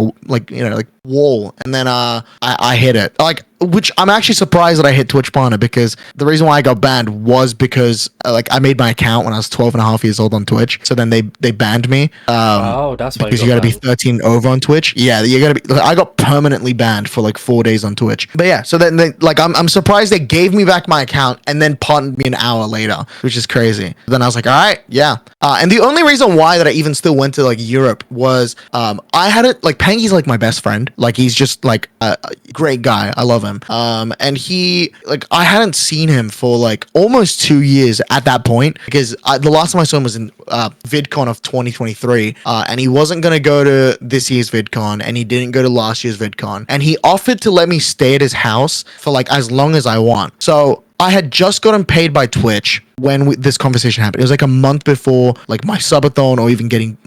wall. And then I hit it, like, which I'm actually surprised that I hit Twitch partner, because the reason why I got banned was because I made my account when I was 12 and a half years old on Twitch, so then they banned me.
That's why,
because you gotta be 13 over on Twitch. Yeah, you gotta be. I got permanently banned for like 4 days on Twitch. But yeah, so then I'm surprised they gave me back my account and then partnered me an hour later, which is crazy. Then I was like, all right, yeah. And the only reason why that I even still went to like Europe was I had it like Pangy's like my best friend. Like he's just like a great guy. I love him. And he, like, I hadn't seen him for like almost 2 years at that point, because the last time I saw him was in VidCon of 2023, and he wasn't gonna go to this year's VidCon, and he didn't go to last year's VidCon, and he offered to let me stay at his house for like as long as I want. So I had just gotten paid by Twitch when this conversation happened. It was like a month before like my subathon or even getting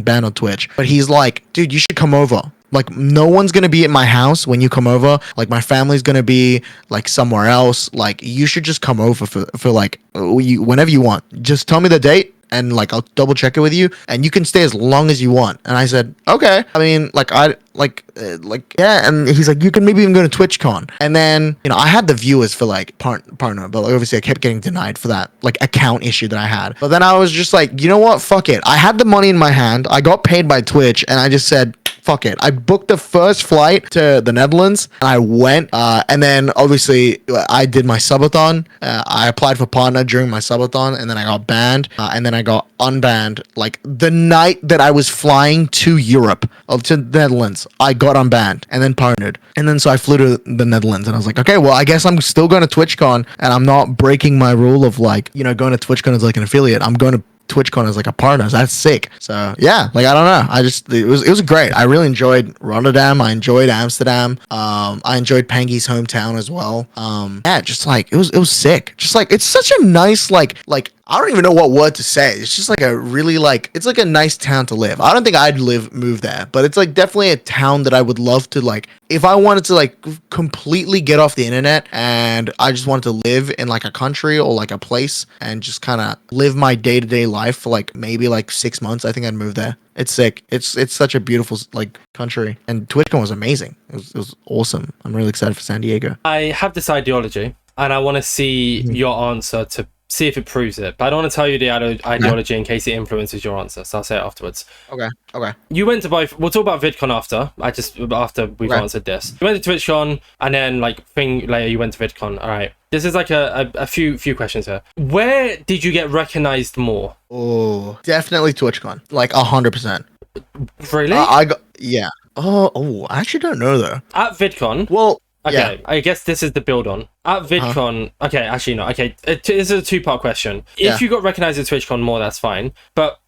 banned on Twitch. But he's like, dude, you should come over. Like, no one's gonna be at my house when you come over. Like, my family's gonna be like somewhere else. Like, you should just come over for like whenever you want. Just tell me the date, and like I'll double check it with you, and you can stay as long as you want. And I said, okay. I mean, yeah. And he's like, you can maybe even go to TwitchCon. And then, I had the viewers for like partner, but like, obviously I kept getting denied for that like account issue that I had. But then I was just like, you know what? Fuck it. I had the money in my hand. I got paid by Twitch, and I just said, fuck it. I booked the first flight to the Netherlands, and I went. And then obviously I did my subathon. I applied for partner during my subathon, and then I got banned. And then I got unbanned like the night that I was flying to Europe, to the Netherlands. I got unbanned and then partnered. And then so I flew to the Netherlands, and I was like, okay, well, I guess I'm still going to TwitchCon, and I'm not breaking my rule of like, going to TwitchCon as like an affiliate. I'm going to TwitchCon as like a partner. So that's sick. So yeah, like I don't know. It was great. I really enjoyed Rotterdam. I enjoyed Amsterdam. I enjoyed Pangy's hometown as well. Yeah, just like it was sick. Just like it's such a nice like I don't even know what word to say. It's just like a really it's like a nice town to live. I don't think I'd move there, but it's like definitely a town that I would love to like, if I wanted to like completely get off the internet and I just wanted to live in like a country or like a place and just kind of live my day-to-day life for like maybe like 6 months, I think I'd move there. It's sick. It's such a beautiful like country, and TwitchCon was amazing. It was awesome. I'm really excited for San Diego.
I have this ideology, and I want to see your answer to see if it proves it. But I don't want to tell you the ideology in case it influences your answer, so I'll say it afterwards.
Okay.
You went to both. We'll talk about VidCon after. After we've answered this. You went to TwitchCon, and then like thing later you went to VidCon. All right. This is like a few questions here. Where did you get recognized more?
Oh, definitely TwitchCon. Like 100%.
Really?
Yeah. Oh, I actually don't know though.
At VidCon.
Well,
okay,
yeah.
I guess this is the build on. At VidCon, okay, actually no, okay, this is a two-part question. If you got recognized at TwitchCon more, that's fine. But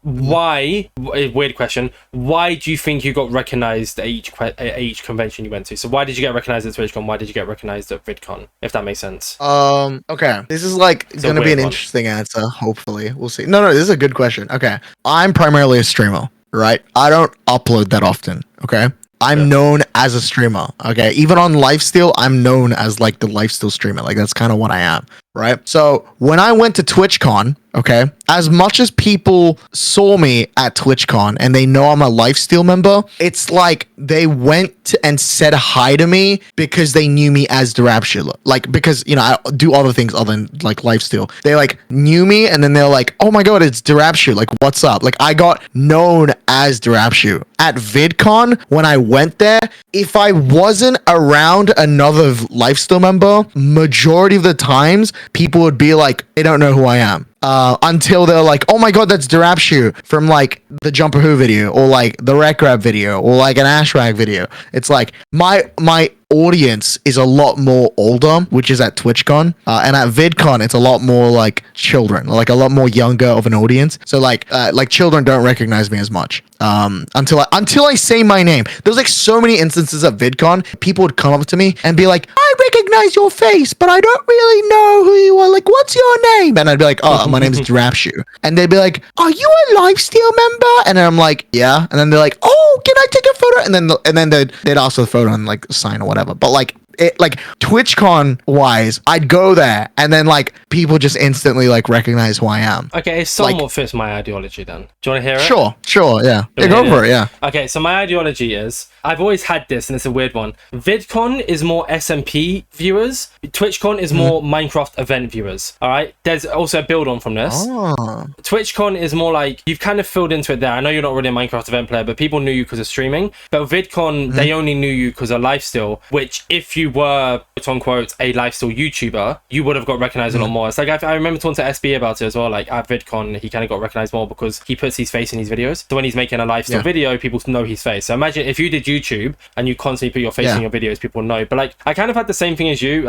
why, weird question, why do you think you got recognized at each convention you went to? So why did you get recognized at TwitchCon? Why did you get recognized at VidCon? If that makes sense.
Okay. This is like going to be an interesting answer, hopefully. We'll see. No, this is a good question. Okay. I'm primarily a streamer. right? I don't upload that often. Okay. I'm known as a streamer. Okay. Even on Lifesteal, I'm known as like the Lifesteal streamer. Like that's kind of what I am. Right. So when I went to TwitchCon, okay, as much as people saw me at TwitchCon and they know I'm a Lifesteal member, it's like they went and said hi to me because they knew me as Derapchu. Like, because, you know, I do other things other than like Lifesteal. They like knew me and then they're like, oh my God, it's Derapchu. Like, what's up? Like, I got known as Derapchu. At VidCon, when I went there, if I wasn't around another Lifesteal member, majority of the times, people would be like, they don't know who I am. Until they're like, oh my God, that's Derapchu from like the Jumper Who video or like the Rec Rap video or like an Ashrag video. It's like my audience is a lot more older, which is at TwitchCon, and at VidCon it's a lot more like children, like a lot more younger of an audience. So like children don't recognize me as much until I say my name. There's like so many instances at VidCon, people would come up to me and be like, I recognize your face, but I don't really know who you are. Like, what's your name? And I'd be like, oh, my name's Derapchu. And they'd be like, are you a Lifesteal member? And then I'm like, yeah. And then they're like, oh, can I take a photo? And then they'd ask for the photo and like sign or whatever. But like, it, like TwitchCon wise, I'd go there and then like people just instantly like recognize who I am.
Okay, it somewhat fits my ideology then. Do you want to hear it?
Sure, yeah. Go for it, yeah.
Okay, so my ideology is, I've always had this and it's a weird one. VidCon is more SMP viewers. TwitchCon is more Minecraft event viewers. All right, there's also a build on from this. TwitchCon is more like, you've kind of filled into it there. I know you're not really a Minecraft event player, but people knew you because of streaming. But VidCon, they only knew you because of Lifesteal, which if you were, quote unquote, a Lifesteal YouTuber, you would have got recognized a lot more. It's like, I remember talking to SB about it as well. Like at VidCon, he kind of got recognized more because he puts his face in his videos. So when he's making a Lifesteal video, people know his face. So imagine if you did YouTube and you constantly put your face in your videos, people know. But like, I kind of had the same thing as you,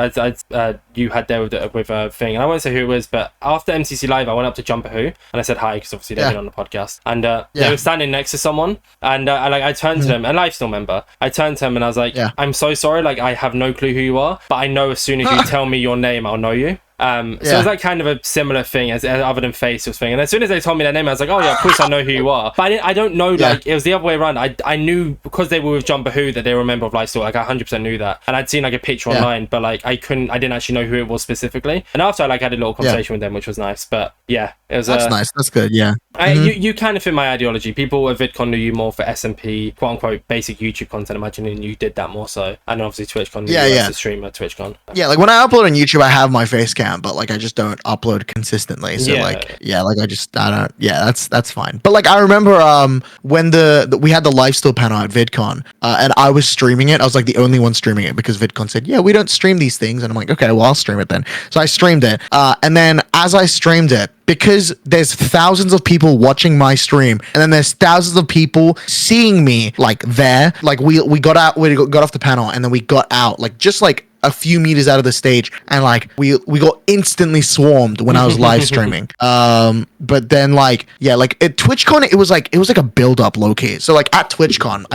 you had there with a thing. And I won't say who it was, but after MCC Live, I went up to Jumper Who and I said hi because obviously they've been on the podcast. And they were standing next to someone, and I turned to them, a Lifesteal member. I turned to him and I was like, I'm so sorry. Like, I have no clue who you are, but I know as soon as you tell me your name, I'll know you. So it was like kind of a similar thing as other than facial thing. And as soon as they told me their name, I was like, oh yeah, of course I know who you are. But I don't know, like, it was the other way around. I knew because they were with Jumper Who that they were a member of Lifesteal. Like, I 100% knew that. And I'd seen like a picture online, but like I didn't actually know who it was specifically. And after I like had a little conversation with them, which was nice. But yeah, it was
that's nice. That's good. Yeah.
You kind of fit my ideology. People at VidCon knew you more for SMP, quote unquote, basic YouTube content, imagining you did that more so. And obviously TwitchCon knew you as a streamer, TwitchCon.
Yeah, like when I upload on YouTube, I have my face cam, but like I just don't upload consistently. So that's fine. But like I remember when we had the Lifesteal panel at VidCon, and I was streaming it. I was like the only one streaming it because VidCon said, yeah, we don't stream these things. And I'm like, okay, well, I'll stream it then. So I streamed it. And then as I streamed it, because there's thousands of people watching my stream and then there's thousands of people seeing me like there, like we got off the panel and then we got out like just like a few meters out of the stage and like we got instantly swarmed when I was live streaming. But then like at TwitchCon it was like a build up low key. So like at TwitchCon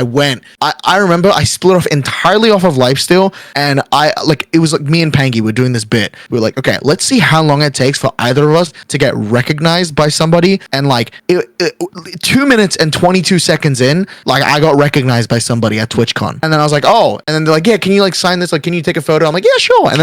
I remember I split off entirely off of Lifesteal and it was like me and Pangy were doing this bit. We were like, okay, let's see how long it takes for either of us to get recognized by somebody. And like 2 minutes and 22 seconds in, like I got recognized by somebody at TwitchCon. And then I was like, oh, and then they're like, yeah, can you like sign this? Like, can you take a photo? I'm like, yeah, sure. And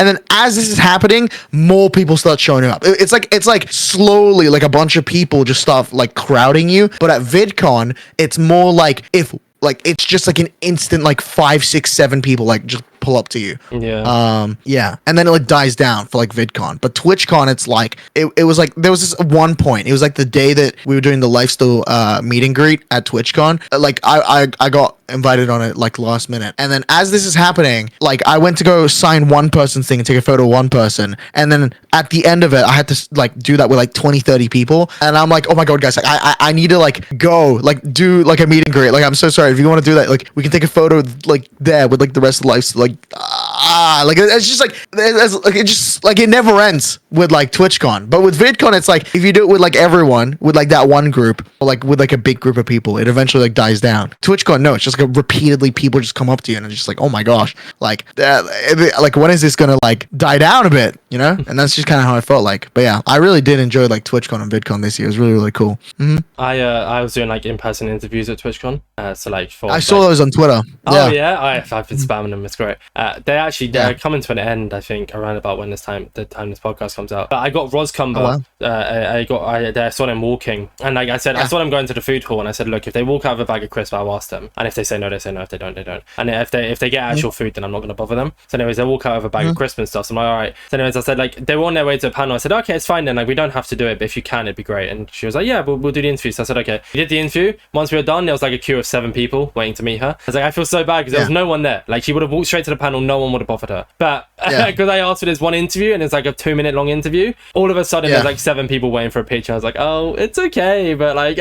then as this is happening, more people start showing up. It's like slowly like a bunch of people just start like crowding you. But at VidCon, it's more like it's just like an instant like 5, 6, 7 people like just pull up to you. And then it like dies down for like VidCon. But TwitchCon, it's like it was like there was this one point. It was like the day that we were doing the Lifesteal meet and greet at TwitchCon. Like I got invited on it like last minute. And then as this is happening, like I went to go sign one person's thing and take a photo of one person. And then at the end of it, I had to like do that with like 20, 30 people. And I'm like, oh my God, guys, like I need to like go like do like a meet and greet. Like, I'm so sorry. If you want to do that, like we can take a photo like there with like the rest of the life. So, like like it's just like it just like it never ends with like TwitchCon. But with VidCon, it's like if you do it with like everyone, with like that one group, or like with like a big group of people, it eventually like dies down. TwitchCon, no, it's just like repeatedly people just come up to you and it's just like, oh my gosh, like when is this gonna like die down a bit, you know? And that's just kind of how I felt like. But yeah, I really did enjoy like TwitchCon and VidCon this year. It was really, really cool.
I was doing like in-person interviews at TwitchCon. So like for
I saw those on Twitter.
Oh yeah, I've been spamming them. It's great. They're coming to an end, I think, around about when the time this podcast comes out. But I got Ros Cumber. I saw them walking, and like I said, I saw them going to the food hall, and I said, look, if they walk out of a bag of crisps, I'll ask them, and if they say no, they say no. If they don't, they don't. And if they get actual food, then I'm not going to bother them. So anyways, they walk out of a bag of crisps and stuff. So I'm like, all right. So anyways, I said like they were on their way to a panel. I said, okay, it's fine then. Like we don't have to do it, but if you can, it'd be great. And she was like, yeah, we'll do the interview. So I said, okay. We did the interview. Once we were done, there was like a queue of 7 people waiting to meet her. I was like, I feel so bad because there was no one there. Like she would have walked straight to the panel, no one would have bothered her. But because I asked for this one interview and it's like a 2-minute long interview, all of a sudden there's like 7 people waiting for a picture. I was like, oh, it's okay, but like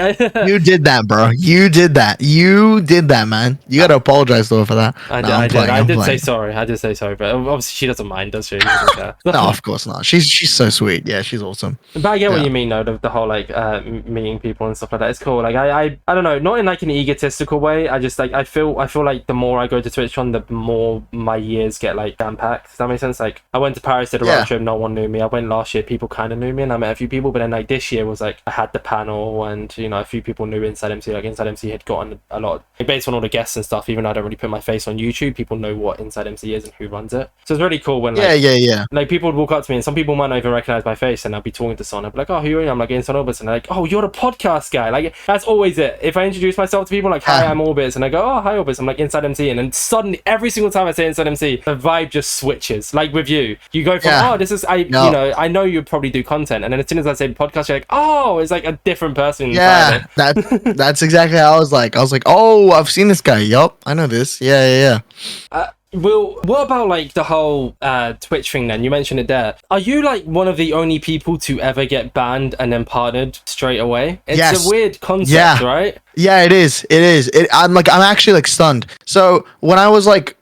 you did that, bro. You did that, man. You gotta apologize to her for that.
I did say sorry, but obviously she doesn't mind, does she?
No, of course not. She's so sweet. Yeah, she's awesome.
But I get what you mean though, the whole like meeting people and stuff like that. It's cool. Like I don't know, not in like an egotistical way. I just like I feel like the more I go to TwitchCon, the more my years get like jam packed. Does that make sense? Like I went to Paris, did a road trip, no one knew me. I went last year, people kind of knew me, and I met a few people. But then like this year was like I had the panel, and you know a few people knew InsideMC. Like InsideMC had gotten a lot based on all the guests and stuff. Even though I don't really put my face on YouTube, people know what InsideMC is and who runs it. So it's really cool when like like people would walk up to me, and some people might not even recognize my face, and I'll be talking to someone. I'll be like, oh, who are you? I'm like Inside Orbits, and they're like, oh, you're the podcast guy. Like that's always it. If I introduce myself to people, like hi, I'm Orbits, and I go, oh, hi Orbits, I'm like InsideMC, and then suddenly every single time I say InsideMC, the vibe just switches. Like with you go from oh, this is you know, I know you probably do content, and then as soon as I say podcast, you're like, oh, it's like a different person.
That's exactly how I was like, oh, I've seen this guy. Yup, I know this. Yeah.
Well, what about like the whole Twitch thing then? You mentioned it there. Are you like one of the only people to ever get banned and then partnered straight away? It's a weird concept, right?
Yeah, it is. I'm actually like stunned. So when I was like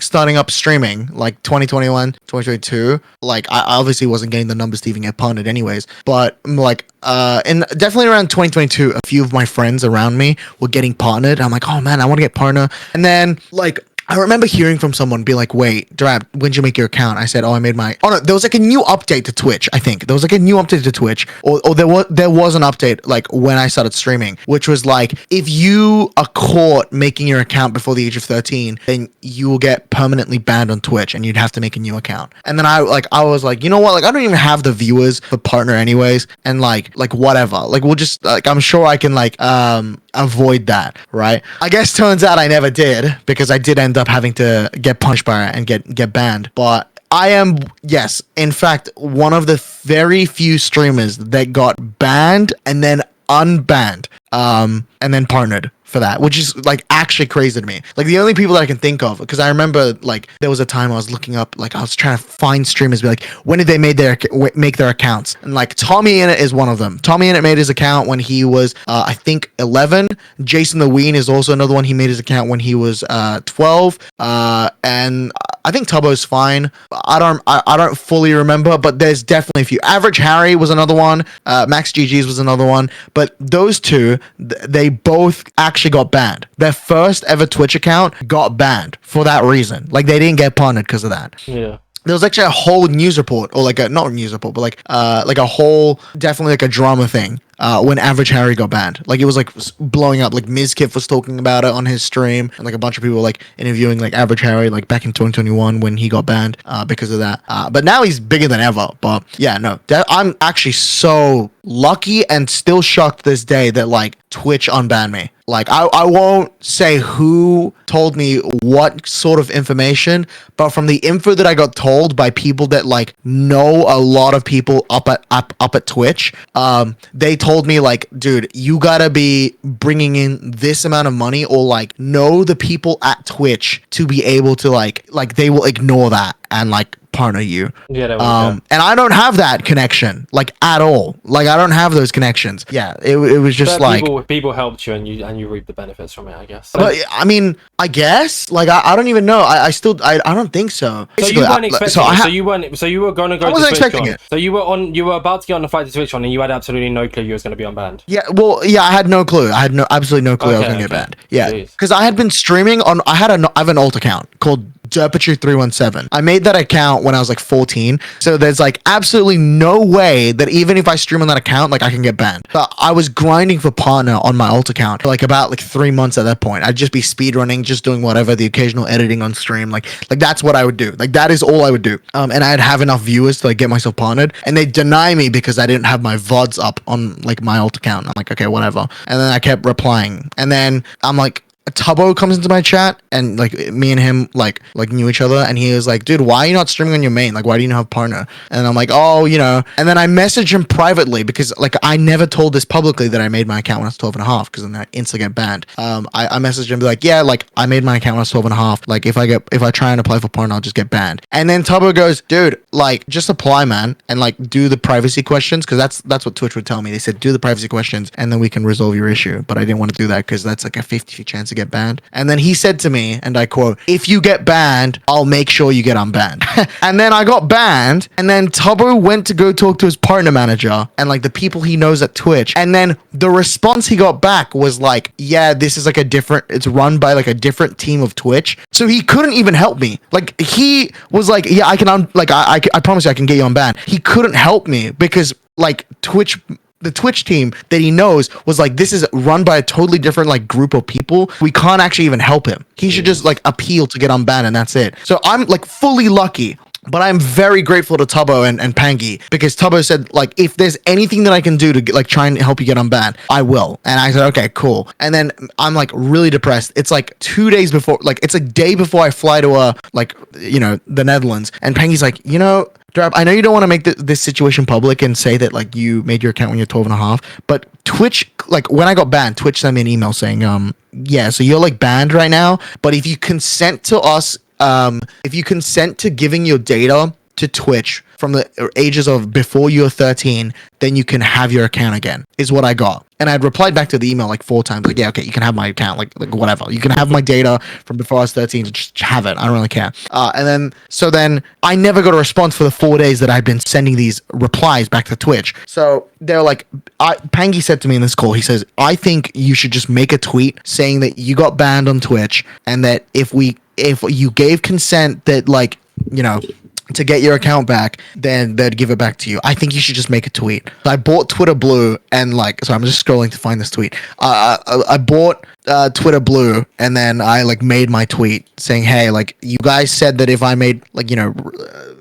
starting up streaming like 2021 2022, like I obviously wasn't getting the numbers to even get partnered anyways, but like and definitely around 2022 a few of my friends around me were getting partnered. I'm like, oh man, I want to get partner. And then like I remember hearing from someone be like, wait, Derap, when'd you make your account? I said, oh, I made my... Oh, no, there was like a new update to Twitch, I think. There was like a new update to Twitch. Or there was an update like when I started streaming, which was like, if you are caught making your account before the age of 13, then you will get permanently banned on Twitch and you'd have to make a new account. And then I was like, you know what? Like, I don't even have the viewers for partner anyways. And like whatever. Like, we'll just... Like, I'm sure I can like... avoid that, right? I guess turns out I never did because I did end up having to get punished by it and get banned. But I am, yes, in fact, one of the very few streamers that got banned and then unbanned, and then partnered for that, which is like actually crazy to me. Like the only people that I can think of, because I remember like there was a time I was looking up, like I was trying to find streamers, be like, when did they make their accounts? And like Tommy Innit is one of them. Tommy Innit made his account when he was I think 11. Jason the Ween is also another one. He made his account when he was 12. And I think Tubbo's fine. I don't fully remember, but there's definitely a few. Average Harry was another one. Max GG's was another one. But those two, they both actually got banned. Their first ever Twitch account got banned for that reason. Like they didn't get partnered because of that.
Yeah.
There was actually a whole news report, or like not a news report, but like a whole, definitely like a drama thing when Average Harry got banned. Like it was like blowing up. Like Mizkif was talking about it on his stream, and like a bunch of people were like interviewing like Average Harry like back in 2021 when he got banned because of that. But now he's bigger than ever. But yeah, no, I'm actually so lucky and still shocked this day that like Twitch unbanned me. Like I won't say who told me what sort of information, but from the info that I got told by people that like know a lot of people up at Twitch, they told me like, dude, you gotta be bringing in this amount of money, or like know the people at Twitch to be able to like they will ignore that and like partner you.
Yeah, they won't
And I don't have that connection, like, at all. Like, I don't have those connections. Yeah, it was just
but
like
people helped you, and you reap the benefits from it, I guess.
but I mean, I guess like I don't even know. I still I don't think so.
So you weren't expecting it. So you were going to go
I wasn't
to
expecting
TwitchCon.
it.
So you were about to get on the flight to TwitchCon, and you had absolutely no clue you was going to be unbanned.
Yeah, well, yeah, I had no clue. I had absolutely no clue I was gonna get banned. Yeah, because I had been streaming on. I have an alt account called Derapchu 317. I made that account when I was like 14. So there's like absolutely no way that even if I stream on that account, like I can get banned. But I was grinding for partner on my alt account for like about like 3 months at that point. I'd just be speedrunning, just doing whatever, the occasional editing on stream. Like that's what I would do. Like that is all I would do. And I'd have enough viewers to like get myself partnered, and they deny me because I didn't have my VODs up on like my alt account. I'm like, okay, whatever. And then I kept replying, and then I'm like, Tubbo comes into my chat, and like me and him like knew each other, and he was like, dude, why are you not streaming on your main? Like, why do you not have partner? And I'm like, oh, you know. And then I messaged him privately because like I never told this publicly that I made my account when I was 12 and a half, because then I instantly get banned. I messaged him like, yeah, like I made my account when I was 12 and a half. Like if I try and apply for partner, I'll just get banned. And then Tubbo goes, dude, like just apply, man, and like do the privacy questions, because that's what Twitch would tell me. They said do the privacy questions and then we can resolve your issue. But I didn't want to do that because that's like a 50 chance to get banned. And then he said to me, and I quote, if you get banned, I'll make sure you get unbanned. And then I got banned, and then Tubbo went to go talk to his partner manager and like the people he knows at Twitch. And then the response he got back was like, yeah, this is like it's run by like a different team of Twitch. So he couldn't even help me. Like he was like, yeah, I can I promise you I can get you unbanned. He couldn't help me because like the Twitch team that he knows was like, this is run by a totally different like group of people. We can't actually even help him. He should just like appeal to get unbanned, and that's it. So I'm like fully lucky. But I'm very grateful to Tubbo and Pangy, because Tubbo said, like, if there's anything that I can do to get, like try and help you get unbanned, I will. And I said, okay, cool. And then I'm like really depressed. It's like 2 days before, like it's a day before I fly to the Netherlands. And Pangy's like, you know, Drab, I know you don't want to make this situation public and say that like you made your account when you're 12 and a half, but Twitch, like when I got banned, Twitch sent me an email saying, yeah, so you're like banned right now, but if you consent to us, if you consent to giving your data to Twitch from the ages of before you're 13, then you can have your account again, is what I got. And I'd replied back to the email like 4 times, like, yeah, okay, you can have my account, like whatever. You can have my data from before I was 13, just have it. I don't really care. And then I never got a response for the 4 days that I'd been sending these replies back to Twitch. So they're like, Pangy said to me in this call, he says, I think you should just make a tweet saying that you got banned on Twitch, and that if you gave consent that, like, you know, to get your account back, then they'd give it back to you. I think you should just make a tweet. I bought Twitter Blue, and like, so I'm just scrolling to find this tweet. I bought Twitter Blue, and then I like made my tweet saying, hey, like you guys said that if I made like, you know,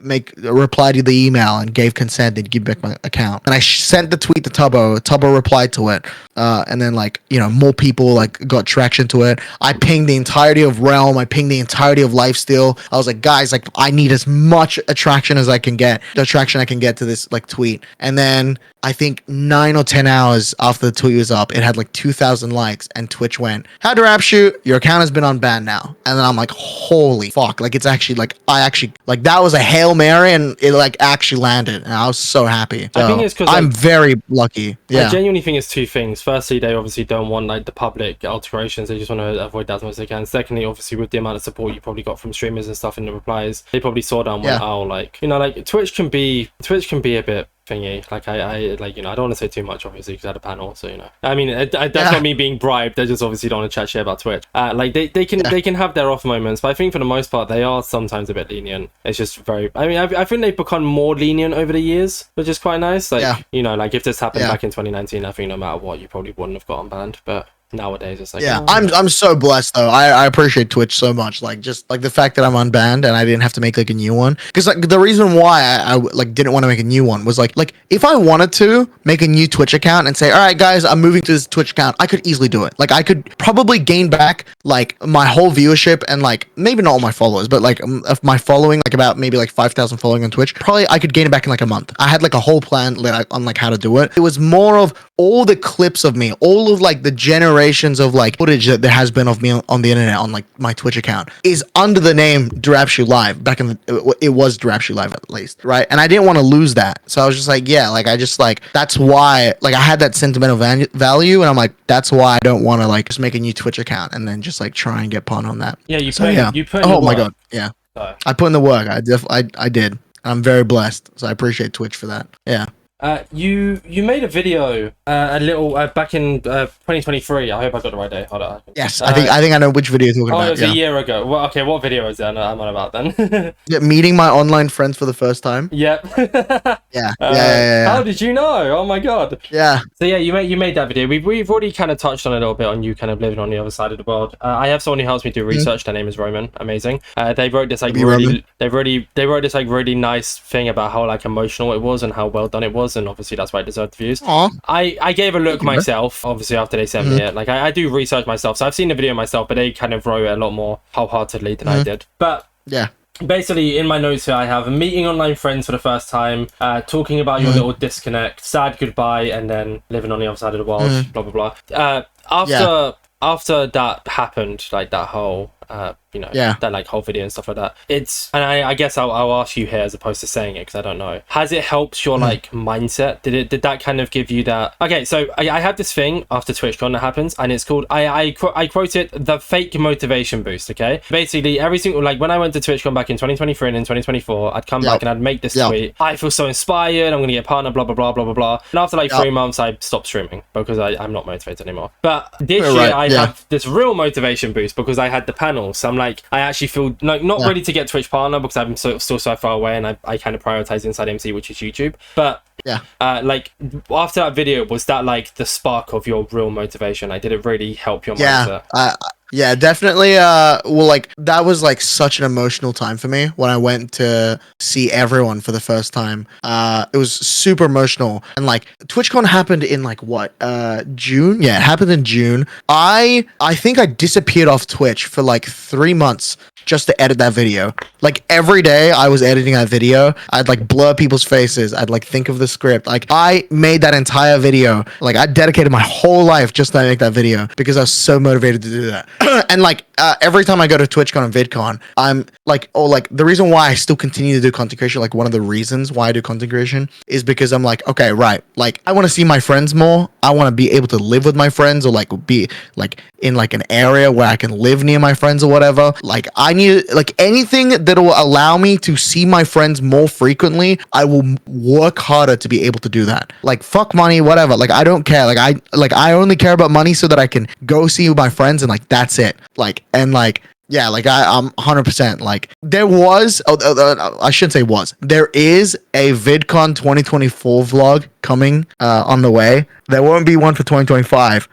make a reply to the email and gave consent, they'd give back my account. And I sent the tweet to Tubbo. Tubbo replied to it, and then like, you know, more people like got traction to it. I pinged the entirety of Realm. I pinged the entirety of Lifesteal. I was like, guys, like I need as much attraction as I can get, the attraction I can get to this like tweet. And then I think 9 or 10 hours after the tweet was up, it had like 2,000 likes, and Twitch went, "How Derapchu, your account has been unbanned now." And then I'm like, holy fuck, like it's actually like, I actually like, that was a Hail Mary, and it like actually landed, and I was so happy. So,
I think it's because
I'm very lucky. Yeah,
I genuinely think it's two things. Firstly, they obviously don't want like the public alterations. They just want to avoid that as much as they can. Secondly, obviously with the amount of support you probably got from streamers and stuff in the replies, they probably saw that and went, oh, like, you know, like Twitch can be a bit thingy. Like I like, you know, I don't want to say too much obviously because I had a panel, so, you know, I mean, that's not me being bribed. They just obviously don't want to chat shit about Twitch. Like they can have their off moments, but I think for the most part they are sometimes a bit lenient. It's just very, I mean, I think they've become more lenient over the years, which is quite nice. Like, you know, like if this happened back in 2019, I think no matter what, you probably wouldn't have gotten banned. But nowadays it's like,
yeah, I'm so blessed though. I appreciate Twitch so much, like just like the fact that I'm unbanned and I didn't have to make like a new one, because like the reason why I like didn't want to make a new one was like if I wanted to make a new Twitch account and say, all right guys, I'm moving to this Twitch account, I could easily do it. Like I could probably gain back like my whole viewership, and like maybe not all my followers, but like of my following, like about maybe like 5,000 following on Twitch, probably I could gain it back in like a month. I had like a whole plan on like how to do it. It was more of all the clips of me, all of like the generations of like footage that there has been of me on the internet on like my Twitch account is under the name Derapchu Live. Back in the, it was Derapchu Live at least, right? And I didn't want to lose that, so I was just like, yeah, like I just like that's why like I had that sentimental value, and I'm like, that's why I don't want to like just make a new Twitch account and then just like try and get pawn on that.
Yeah, you put.
Oh my god, yeah. So. I put in the work. I did. I'm very blessed, so I appreciate Twitch for that. Yeah.
You made a video a little back in 2023. I hope I got the right day. Hold on.
Yes, I think I know which video you're talking about.
It was a year ago. Well, okay, what video is that I'm on about then?
Yeah, meeting my online friends for the first time.
Yep.
Yeah.
How did you know? Oh my god.
Yeah.
So yeah, you made that video. We've already kind of touched on it a little bit on you kind of living on the other side of the world. I have someone who helps me do research. Their name is Roman. Amazing. They wrote this like they wrote this like really nice thing about how like emotional it was and how well done it was, and obviously that's why it deserved the views.
Aww.
I gave a look myself, obviously after they sent me it. Like I do research myself, so I've seen the video myself, but they kind of wrote it a lot more wholeheartedly than I did. But
yeah.
Basically, in my notes here, I have meeting online friends for the first time, talking about your little disconnect, sad goodbye, and then living on the other side of the world, blah, blah, blah. After that happened, like that whole, that like whole video and stuff like that, and I guess I'll ask you here as opposed to saying it because I don't know. Has it helped your like mindset? Did that kind of give you that? Okay, so I have this thing after TwitchCon that happens, and it's called I quote it, the fake motivation boost. Okay, basically every single like when I went to TwitchCon back in 2023 and in 2024, I'd come back and I'd make this tweet. I feel so inspired. I'm gonna get a partner. Blah blah blah blah blah blah. And after like 3 months, I stopped streaming because I'm not motivated anymore. But this year I have this real motivation boost because I had the panel. So I'm like, I actually feel like not ready to get Twitch partner because I'm still so far away, and I kind of prioritize InsideMC, which is YouTube. But like after that video, was that like the spark of your real motivation? Like, did it really help your mindset?
Yeah, definitely. Well, like that was like such an emotional time for me when I went to see everyone for the first time. It was super emotional, and like TwitchCon happened in like what, June? Yeah, it happened in June. I think I disappeared off Twitch for like 3 months just to edit that video. Like every day I was editing that video. I'd like blur people's faces. I'd like think of the script. Like I made that entire video. Like I dedicated my whole life just to make that video because I was so motivated to do that. And like every time I go to TwitchCon and VidCon, I'm like, the reason why I still continue to do content creation, like one of the reasons why I do content creation is because I'm like, okay, right, like I want to see my friends more. I want to be able to live with my friends, or like be like in like an area where I can live near my friends or whatever. Like I need like anything that will allow me to see my friends more frequently. I will work harder to be able to do that. Like fuck money, whatever. Like I don't care. Like I only care about money so that I can go see my friends, and like that's it. Like and like yeah, like I'm 100%. Like there was, I shouldn't say was. There is a VidCon 2024 vlog coming on the way. There won't be one for 2025.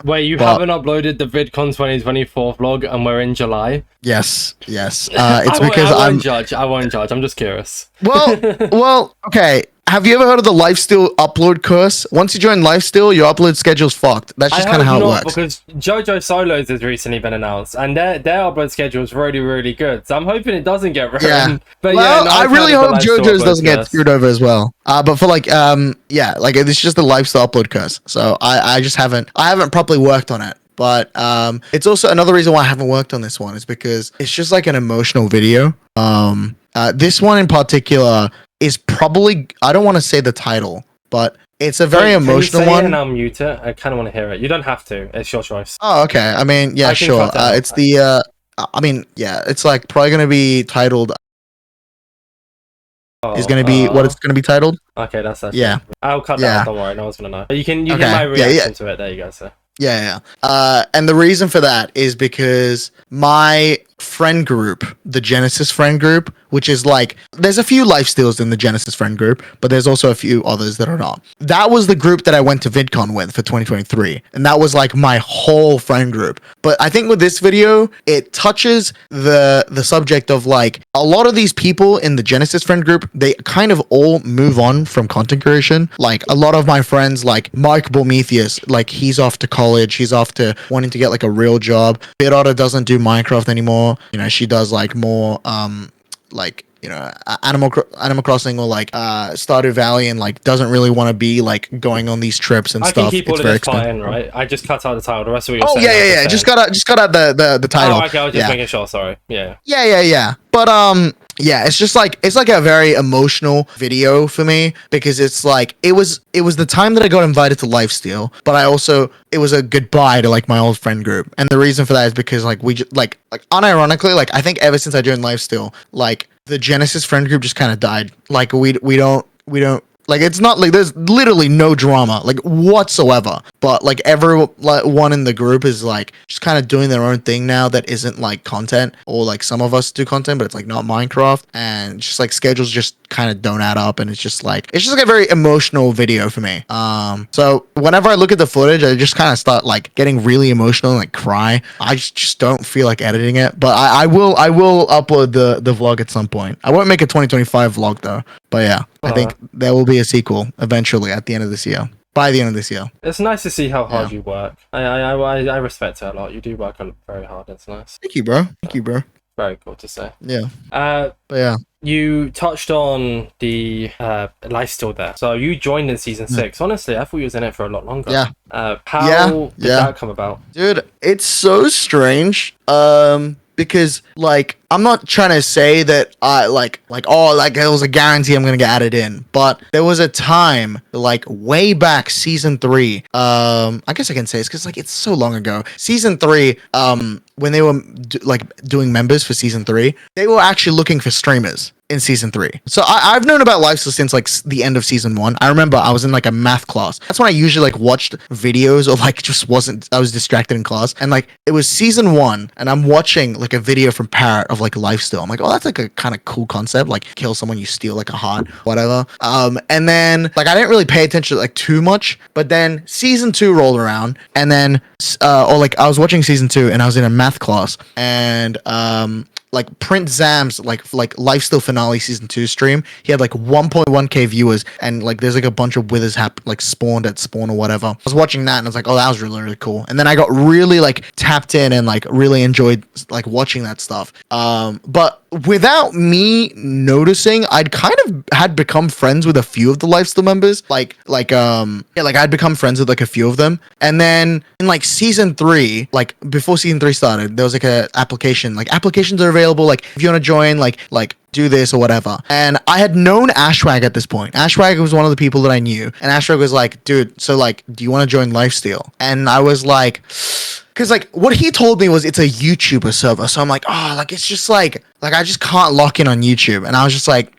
Wait, you haven't uploaded the VidCon 2024 vlog, and we're in July?
Yes. It's because
I won't judge. I'm just curious.
Well, okay. Have you ever heard of the Lifesteal upload curse? Once you join Lifesteal, your upload schedule's fucked. That's just kind of how it works.
Because JoJo Solos has recently been announced, and their upload schedule is really, really good. So I'm hoping it doesn't get ruined.
Yeah.
But
well, I really hope JoJo's doesn't get screwed over as well. But for like, like it's just the Lifesteal upload curse. So I haven't properly worked on it. But it's also another reason why I haven't worked on this one is because it's just like an emotional video. This one in particular is probably, I don't want to say the title, but it's a very emotional one.
And I'll mute it. I kind of want to hear it. You don't have to. It's your choice.
Oh, okay. I mean, yeah, sure. It's the, it's like probably going to be titled. Is going to be what it's going to be titled.
Okay, that's that.
Yeah.
I'll cut that out. Don't worry. No one's going to know. But you can get my reaction to it. There you go, sir.
Yeah. And the reason for that is because my friend group, the Genesis friend group, which is like, there's a few Lifesteals in the Genesis friend group, but there's also a few others that are not. That was the group that I went to VidCon with for 2023. And that was like my whole friend group. But I think with this video, it touches the subject of like, a lot of these people in the Genesis friend group, they kind of all move on from content creation. Like a lot of my friends, like Mike Bormetheus, like he's off to college. He's off to wanting to get like a real job. BitOtter doesn't do Minecraft anymore. You know, she does like more, like Animal Crossing or like Stardew Valley and like doesn't really want to be like going on these trips and
I
stuff.
can keep all
It's
of
very
this part
expensive.
in, right? I just cut out the title. The rest of what you're
Oh
saying.
yeah. Just got out the title.
Oh, okay. I was just
Yeah.
making sure. Sorry. Yeah.
Yeah. But yeah, it's just like it's like a very emotional video for me because it's like it was the time that I got invited to Lifesteal, but it was a goodbye to like my old friend group. And the reason for that is because like we just like unironically, like I think ever since I joined Lifesteal, like the Genesis friend group just kind of died. Like we don't like it's not like there's literally no drama like whatsoever, but like everyone in the group is like just kind of doing their own thing now that isn't like content, or like some of us do content but it's like not Minecraft, and just like schedules just kind of don't add up, and it's just like a very emotional video for me. So whenever I look at the footage I just kind of start like getting really emotional and like cry. I just don't feel like editing it, but I will upload the vlog at some point. I won't make a 2025 vlog though, but yeah, I think there will be a sequel eventually at the end of this year. By the end of this year.
It's nice to see how hard you work. I respect it a lot. You do work very hard. It's nice.
Thank you, bro.
Very cool to say.
Yeah.
But
yeah.
You touched on the Lifesteal there. So you joined in season 6. Honestly, I thought you was in it for a lot longer.
Yeah.
How did that come about?
Dude, it's so strange. Because like I'm not trying to say that I like it was a guarantee I'm gonna get added in, but there was a time like way back season 3. I guess I can say it's because like it's so long ago. Season 3, when they were doing members for season 3, they were actually looking for streamers in season 3. So I've known about Lifesteal since like the end of season 1. I remember I was in like a math class. That's when I usually like watched videos or like I was distracted in class, and like it was season 1 and I'm watching like a video from Parrot of like Lifesteal. I'm like, oh, that's like a kind of cool concept, like kill someone, you steal like a heart, whatever. And then like I didn't really pay attention like too much, but then season 2 rolled around, and then or like I was watching season 2 and I was in a math class, and like Prince Zam's like Lifesteal finale season 2 stream, he had like 1.1k viewers, and like there's like a bunch of withers like spawned at spawn or whatever. I was watching that and I was like, oh, that was really, really cool. And then I got really like tapped in and like really enjoyed like watching that stuff. But without me noticing, I'd kind of had become friends with a few of the Lifesteal members. Like I'd become friends with like a few of them. And then in like season 3, like before season 3 started, there was like a application. Like applications are available. Like if you want to join, like do this or whatever. And I had known Ashwag at this point. Ashwag was one of the people that I knew. And Ashwag was like, dude, so like, do you want to join Lifesteal? And I was like, because like what he told me was it's a YouTuber server. So I'm like, oh, like it's just like I just can't lock in on YouTube. And I was just like,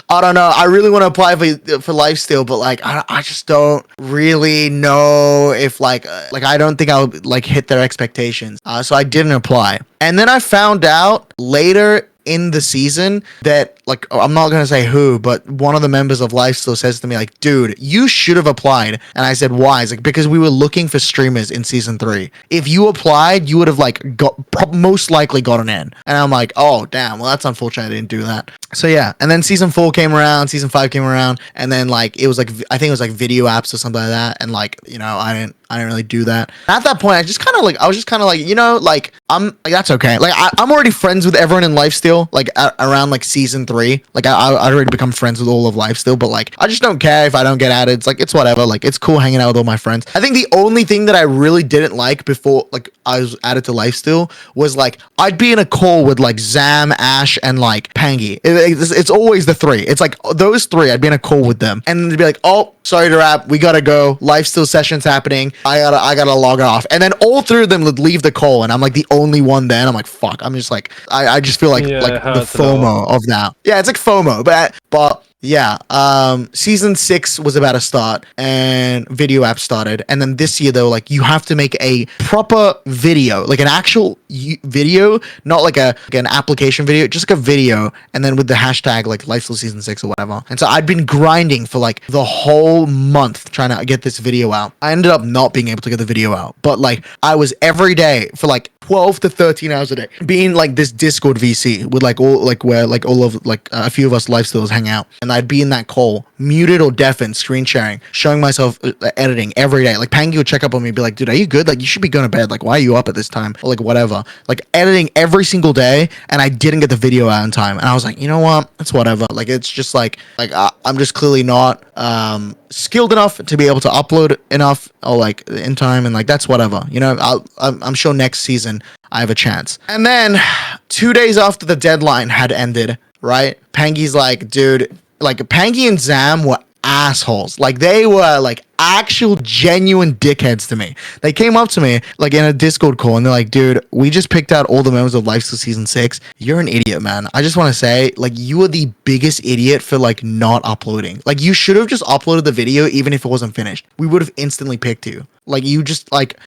I don't know. I really want to apply for Lifesteal, but like I just don't really know if like I don't think I'll like hit their expectations. So I didn't apply. And then I found out later in the season that like I'm not gonna say who, but one of the members of Lifesteal says to me like, dude, you should have applied. And I said, why? It's like, because we were looking for streamers in season 3. If you applied, you would have like most likely gotten in. And I'm like, oh damn, well that's unfortunate I didn't do that. So yeah, and then season 4 came around, season 5 came around, and then like it was like I think it was like video apps or something like that, and like I didn't really do that. At that point, I was just kind of like I'm like, that's okay. Like I'm already friends with everyone in Lifesteal. Like around like season 3, like I already become friends with all of Lifesteal, but like I just don't care if I don't get added. It's like it's whatever. Like it's cool hanging out with all my friends. I think the only thing that I really didn't like before like I was added to Lifesteal was like I'd be in a call with like Zam, Ash, and like Pangy. It's always the 3. It's like those 3. I'd be in a call with them, and they'd be like, oh, sorry to wrap, we gotta go. Lifesteal session's happening. I gotta log off. And then all 3 of them would leave the call, and I'm like the only one there. And I'm like, fuck. I'm just like, I just feel like the FOMO of that. Yeah, it's like FOMO, but yeah, season 6 was about to start and video app started, and then this year they were like, you have to make a proper video, like an actual video, not like an application video, just like a video, and then with the hashtag like Lifesteal season 6 or whatever. And so I'd been grinding for like the whole month trying to get this video out. I ended up not being able to get the video out, but like I was every day for like 12 to 13 hours a day being like this Discord VC with like all like where like all of like a few of us lifestyles hang out, and I'd be in that call, muted or deafened, screen sharing, showing myself editing every day. Like Pangy would check up on me and be like, dude, are you good? Like you should be going to bed. Like why are you up at this time? Or like whatever. Like editing every single day, and I didn't get the video out in time. And I was like, you know what? It's whatever. Like it's just like I'm just clearly not skilled enough to be able to upload enough or like in time, and like that's whatever. You know, I'm sure next season I have a chance. And then 2 days after the deadline had ended, right? Pangy's like, dude, like Pangy and Zam were assholes. Like they were like actual genuine dickheads to me. They came up to me like in a Discord call and they're like, dude, we just picked out all the members of Lifesteal season 6. You're an idiot, man. I just want to say, like, you are the biggest idiot for like not uploading. Like you should have just uploaded the video even if it wasn't finished. We would have instantly picked you. Like you just like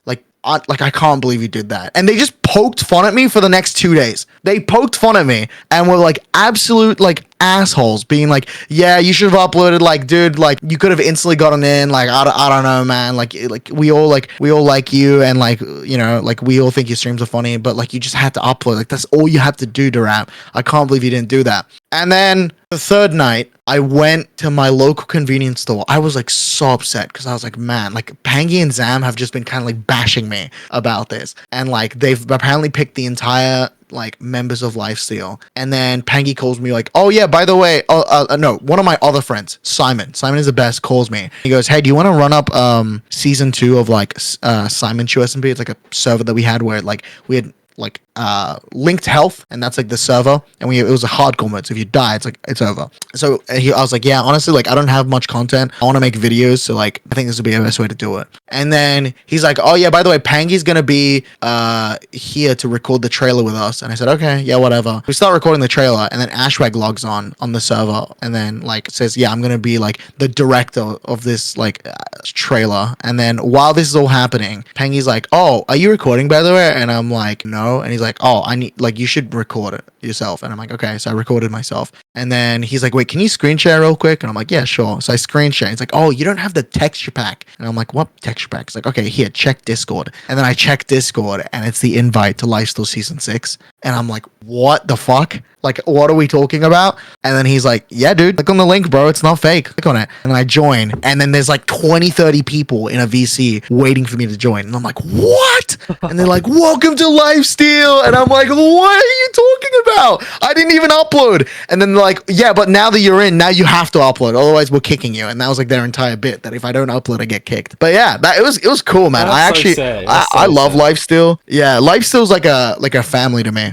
I can't believe you did that. And they just poked fun at me for the next 2 days. They poked fun at me and were like absolute like assholes, being like, yeah, you should have uploaded, like, dude, like you could have instantly gotten in, like I don't know, man, like we all like you, and like, you know, like we all think your streams are funny, but like you just had to upload. Like that's all you have to do, Derap. I can't believe you didn't do that. And then the third night, I went to my local convenience store. I was like so upset because I was like, man, like Pangy and Zam have just been kind of like bashing me about this. And like they've apparently picked the entire like members of Lifesteal. And then Pangy calls me like, oh yeah, by the way, no, one of my other friends, Simon is the best, calls me. He goes, hey, do you want to run up season 2 of like Simon SMP? It's like a server that we had where like we had like linked health, and that's like the server, and it was a hardcore mode, so if you die it's over. So I was like, yeah, honestly, like I don't have much content, I want to make videos, so like I think this would be the best way to do it. And then he's like, oh yeah, by the way, Pangy's gonna be here to record the trailer with us. And I said, okay, yeah, whatever. We start recording the trailer, and then Ashwag logs on the server and then like says, yeah, I'm gonna be like the director of this like trailer. And then while this is all happening, Pangy's like, oh, are you recording, by the way? And I'm like, no. And he's like, oh, I need, like, you should record it yourself. And I'm like, okay. So I recorded myself. And then he's like, wait, can you screen share real quick? And I'm like, yeah, sure. So I screen share. He's like, oh, you don't have the texture pack. And I'm like, what texture pack? He's like, okay, here, check Discord. And then I check Discord, and it's the invite to Lifesteal season 6. And I'm like, what the fuck? Like, what are we talking about? And then he's like, yeah, dude, click on the link, bro. It's not fake. Click on it. And I join. And then there's like 20, 30 people in a VC waiting for me to join. And I'm like, what? And they're like, welcome to Lifesteal. And I'm like, what are you talking about? I didn't even upload. And then they're like, yeah, but now that you're in, now you have to upload. Otherwise, we're kicking you. And that was like their entire bit, that if I don't upload, I get kicked. But yeah, it was cool, man. I love Lifesteal. Yeah, Lifesteal's like a family to me.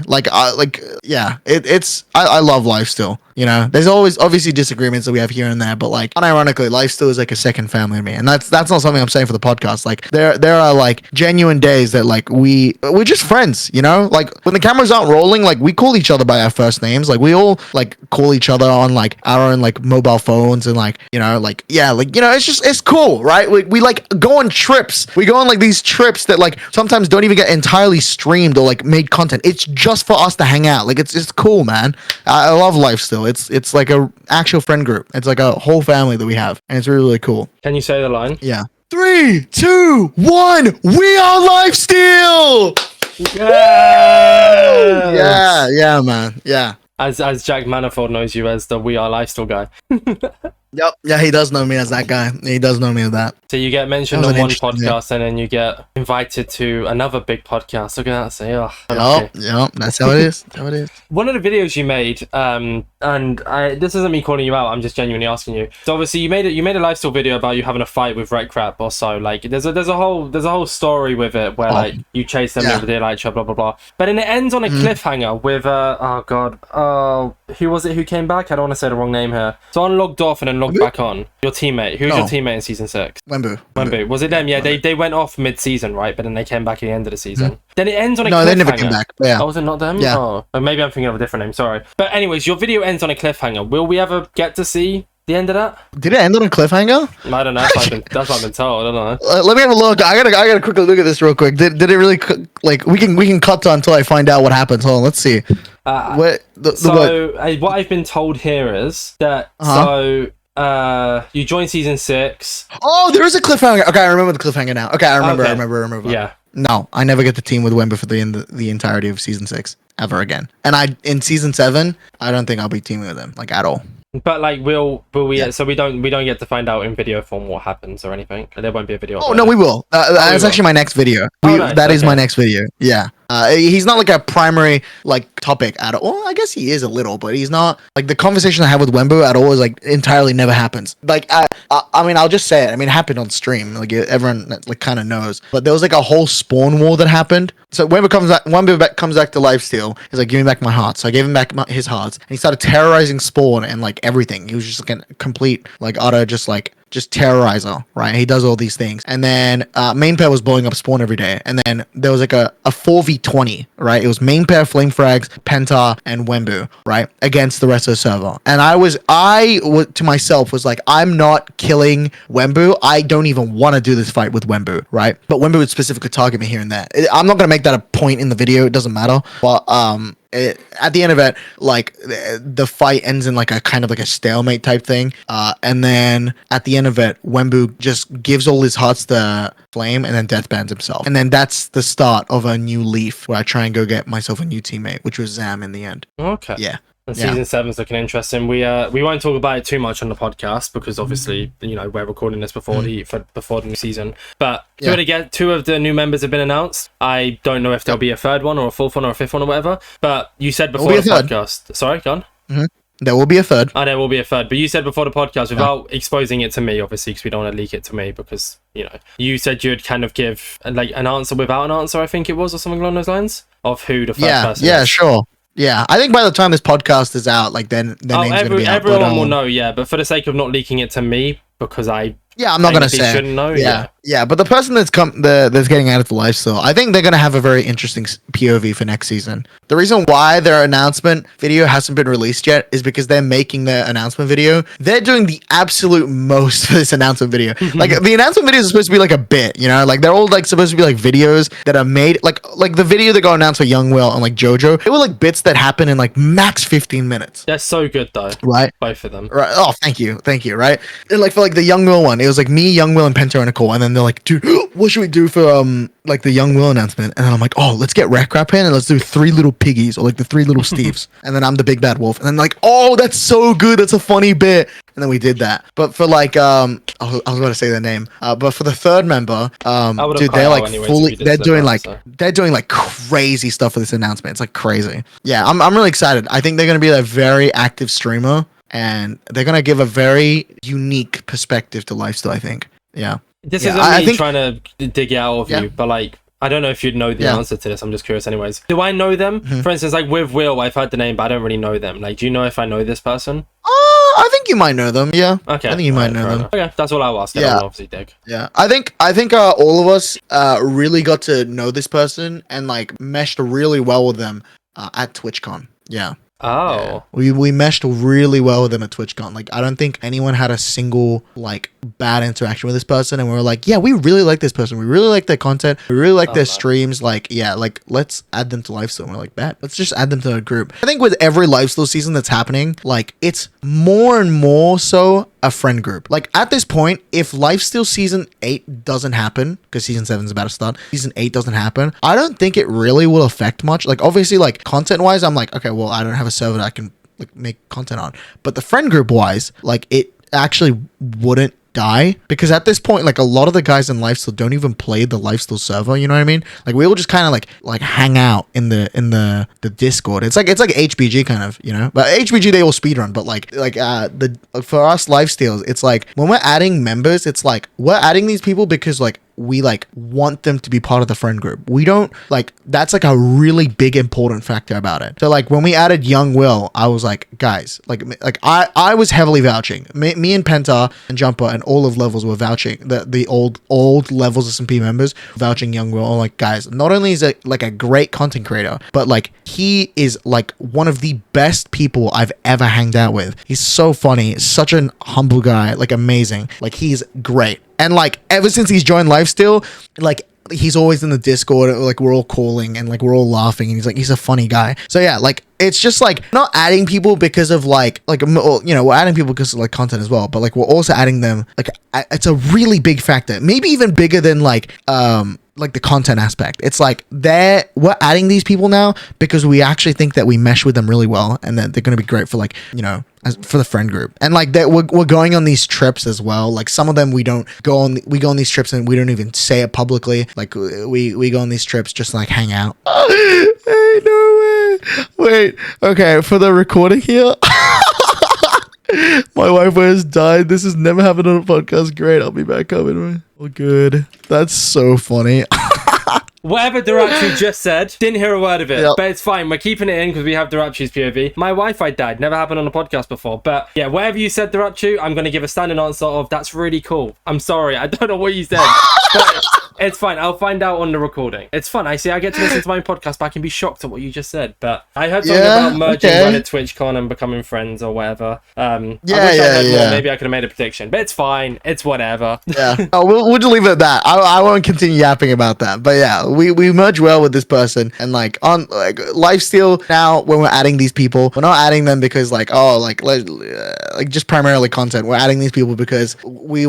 I love Lifesteal. You know, there's always obviously disagreements that we have here and there, but like unironically, Lifesteal is like a second family to me. And that's not something I'm saying for the podcast. Like there are like genuine days that like we're just friends, you know? Like when the cameras aren't rolling, like we call each other by our first names. Like we all like call each other on like our own like mobile phones, and like, you know, like, yeah, like, you know, it's cool, right? We like go on trips. We go on like these trips that like sometimes don't even get entirely streamed or like made content. It's just for us to hang out. Like it's cool, man. I love Lifesteal. It's like a actual friend group. It's like a whole family that we have, and it's really, really cool.
Can you say the line?
Yeah. 3, 2, 1. We are Lifesteal. Yeah, man. Yeah.
As Jack Manifold knows you as the We Are Lifestyle guy.
Yep. Yeah, he does know me as that guy. He does know me as that.
So you get mentioned on one podcast, and then you get invited to another big podcast. Look at that. Say,
yep. That's how it is. That's how it is.
One of the videos you made, and this isn't me calling you out. I'm just genuinely asking you. So obviously you made a lifestyle video about you having a fight with Red Crap or so. Like there's a whole story with it where like you chase them over the light show, blah blah blah. But then it ends on a cliffhanger with who was it who came back? I don't want to say the wrong name here. Someone logged off and then logged back on. Your teammate. Who's your teammate in season 6? Wembu. Was it them? Yeah, they went off mid-season, right? But then they came back at the end of the season. Then it ends on a cliffhanger.
No, they never came back. Yeah.
Oh, was it not them?
Yeah.
Oh, or maybe I'm thinking of a different name. Sorry. But anyways, your video ends on a cliffhanger. Will we ever get to see the end of that?
Did it end on a cliffhanger?
I don't know. That's what I've been told. I don't know.
Let me have a look. I gotta quickly look at this real quick. Did it really like we can cut to until I find out what happens. Hold on, let's see. What
I've been told here is that you joined season 6.
Oh, there is a cliffhanger. Okay, I remember the cliffhanger now. Okay, I remember.
Yeah.
No, I never get to team with Wemba for the entirety of season 6 ever again. And in season 7, I don't think I'll be teaming with him like at all.
But like, will we?
Yeah.
So we don't get to find out in video form what happens or anything. There won't be a video.
Oh no, we will. That's actually my next video.
Nice.
That is my next video. Yeah. He's not like a primary like topic at all. Well, I guess he is a little, but he's not like the conversation I have with Wembo at all is like entirely never happens. Like I mean, I'll just say it. I mean, it happened on stream. Like everyone like kind of knows. But there was like a whole spawn war that happened. So Wembo comes back to Lifesteal. He's like, give me back my hearts. So I gave him back his hearts, and he started terrorizing spawn and like everything. He was just like a complete like utter just terrorizer, right? He does all these things. And then main pair was blowing up spawn every day. And then there was like a 4v20, right? It was main pair, flame frags, Penta, and Wembu, right? Against the rest of the server. And I to myself was like, I'm not killing Wembu. I don't even want to do this fight with Wembu, right? But Wembu would specifically target me here and there. I'm not going to make that a point in the video. It doesn't matter. But at the end of it, like the fight ends in like a kind of like a stalemate type thing. And then at the end of it, Wembu just gives all his hearts to Flame and then death bans himself. And then that's the start of a new leaf where I try and go get myself a new teammate, which was Zam in the end.
Okay.
Yeah.
And season 7's looking interesting. We won't talk about it too much on the podcast because obviously we're recording this before the new season. But two of the new members have been announced. I don't know if there'll be a third one or a fourth one or a fifth one or whatever. But you said before the podcast. Sorry, go on.
Mm-hmm. There will be a third.
Oh, there will be a third. But you said before the podcast, without exposing it to me, obviously, because we don't want to leak it to me, because you said you'd kind of give like an answer without an answer. I think it was, or something along those lines, of who the first person is.
Yeah, sure. Yeah, I think by the time this podcast is out, like then their name's gonna be out.
Everyone will know, yeah. But for the sake of not leaking it to me, because I'm not gonna say.
Shouldn't know. Yeah. But the person that's getting out of the lifestyle, I think they're gonna have a very interesting POV for next season. The reason why their announcement video hasn't been released yet is because they're making their announcement video. They're doing the absolute most for this announcement video. Like the announcement videos are supposed to be like a bit, like they're all like supposed to be like videos that are made like the video that got announced for Young Will and like JoJo. It were like bits that happen in like max 15 minutes.
They're so good though.
Right.
Both of them.
Right. Oh, thank you. Right. And like for like the Young Will one, it was like me, Young Will, and Penta on a call, and then they're like, dude, what should we do for like the Young Will announcement? And then I'm like, oh, let's get Wreck Rap in and let's do 3 little piggies, or like the 3 little Steves. And then I'm the big bad wolf. And then like, oh, that's so good. That's a funny bit. And then we did that. But for like I was going to say their name. But for the third member, dude, they're like fully they're doing like crazy stuff for this announcement. It's like crazy. Yeah, I'm really excited. I think they're going to be a very active streamer, and they're going to give a very unique perspective to Lifestyle, I think. Yeah.
This isn't me trying to dig it out of you, but like, I don't know if you'd know the answer to this. I'm just curious anyways. Do I know them? For instance, like with Will, I've heard the name, but I don't really know them. Like, do you know if I know this person?
I think you might know them, yeah.
Okay.
I think you might know them.
Okay, that's all I'll ask. I don't obviously dig.
Yeah. I think all of us really got to know this person and like meshed really well with them at TwitchCon. Yeah.
Oh.
Yeah. We meshed really well with them at TwitchCon. Like, I don't think anyone had a single like bad interaction with this person, and we were like, yeah, we really like this person. We really like their content. We really like their streams. Like, yeah, like let's add them to Lifestyle. And we're like, bet. Let's just add them to a group. I think with every Lifestyle season that's happening, like it's more and more so a friend group. Like at this point, if Lifesteal season 8 doesn't happen, because season 7 is about to start, season 8 doesn't happen, I don't think it really will affect much. Like obviously, like content wise, I'm like, okay, well, I don't have a server that I can like make content on. But the friend group wise, like it actually wouldn't die, because at this point, like a lot of the guys in Lifesteal don't even play the Lifesteal server, you know what I mean? Like we all just kind of like hang out in the Discord. It's like HBG kind of, but HBG they all speedrun, but for us Lifesteals, it's like when we're adding members, it's like we're adding these people because like we like want them to be part of the friend group. We don't like, that's like a really big important factor about it. So like when we added Young Will, I was like, guys, like I was heavily vouching. Me and Penta and Jumper and all of Levels were vouching, the old Levels SMP members vouching Young Will. I'm like, guys, not only is it like a great content creator, but like he is like one of the best people I've ever hanged out with. He's so funny, such an humble guy, like amazing. Like he's great. And like ever since he's joined Lifesteal, like he's always in the Discord, like we're all calling and like we're all laughing, and he's a funny guy. So yeah, like it's just like not adding people because of like we're adding people because of like content as well, but like we're also adding them like it's a really big factor, maybe even bigger than like like the content aspect. It's like we're adding these people now because we actually think that we mesh with them really well, and that they're going to be great for like, you know, for the friend group. And like that we're going on these trips as well. Like some of them we go on these trips and we don't even say it publicly. Like we go on these trips just to, like, hang out. Hey, no way. Wait, okay, for the recording here. My Wi-Fi has died. This has never happened on a podcast. Great, I'll be back up anyway. Oh, good. That's so funny.
Whatever Derapchu just said, didn't hear a word of it,
Yep.
but it's fine. We're keeping it in because we have Derapchu's POV. My Wi-Fi died. Never happened on a podcast before. But yeah, whatever you said, Derapchu, I'm going to give a standing answer of that's really cool. I'm sorry. I don't know what you said. But it's fine. I'll find out on the recording. It's fun. I get to listen to my own podcast back and be shocked at what you just said. But I heard something about merging Reddit, TwitchCon and becoming friends or whatever. I wish I heard more. Maybe I could have made a prediction. But it's fine. It's whatever.
Yeah. Oh, we'll just leave it at that. I won't continue yapping about that. But yeah, we merge well with this person, and like on like Lifesteal now, when we're adding these people, we're not adding them because like just primarily content. We're adding these people because we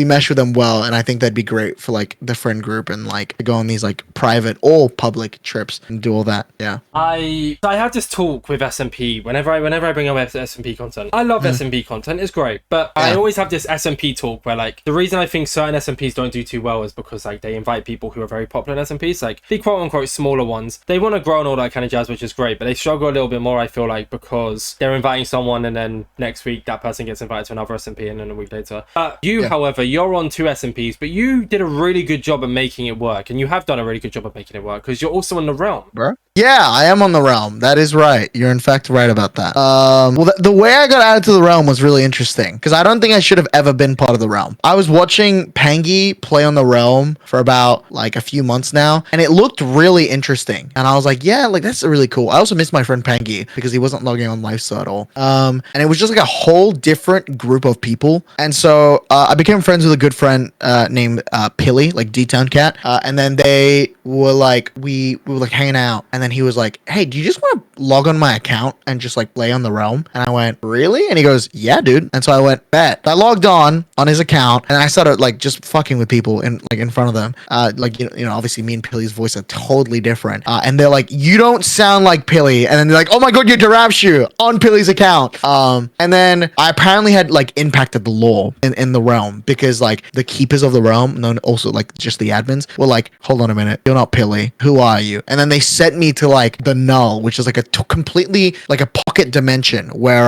mesh with them well, and I think that'd be great for like the friend group and like to go on these like private or public trips and do all that. Yeah.
I have this talk with SMP whenever I bring up SMP content. I love SMP content, it's great, but I always have this SMP talk where like the reason I think certain SMPs don't do too well is because like they invite people who are very popular in SMPs, like the quote unquote smaller ones. They want to grow and all that kind of jazz, which is great, but they struggle a little bit more, I feel like, because they're inviting someone and then next week that person gets invited to another SMP and then a week later. However, you're on 2 SMPs, but you did a really good job at making it work, and you have done a really good job at making it work because you're also in the realm.
Bro? Yeah, I am on the realm. That is right. You're in fact right about that. Well, the way I got added to the realm was really interesting because I don't think I should have ever been part of the realm. I was watching Pangy play on the realm for about like a few months now, and it looked really interesting. And I was like, yeah, like that's really cool. I also miss my friend Pangy because he wasn't logging on Lifestyle at all. And it was just like a whole different group of people. And so I became friends with a good friend named Pilly, like D-Town Cat. And then they were like, we were like hanging out, and then he was like, hey, do you just want to log on my account and just like play on the realm? And I went, really? And he goes, yeah, dude. And so I went, bet. I logged on his account, and I started like just fucking with people in front of them. Like, you know, obviously me and Pilly's voice are totally different. And they're like, you don't sound like Pilly. And then they're like, oh my God, you're Derapchu on Pilly's account. And then I apparently had like impacted the lore in the realm because like the keepers of the realm, known also like just the admins, were like, hold on a minute, you're not Pilly. Who are you? And then they sent me to like the null, which is like a completely like a pocket dimension where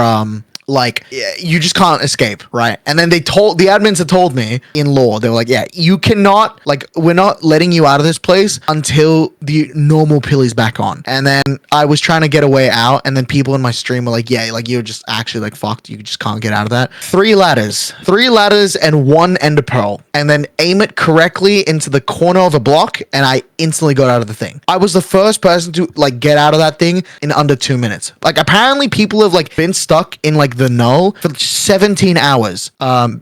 like you just can't escape, right? And then the admins had told me in lore, they were like, yeah, you cannot, like, we're not letting you out of this place until the normal Pilly's back on. And then I was trying to get a way out, and then people in my stream were like, yeah, like you're just actually like fucked, you just can't get out of that. 3 ladders and 1 ender pearl, and then aim it correctly into the corner of a block, and I instantly got out of the thing. I was the first person to like get out of that thing in under 2 minutes. Like apparently people have like been stuck in like the null for 17 hours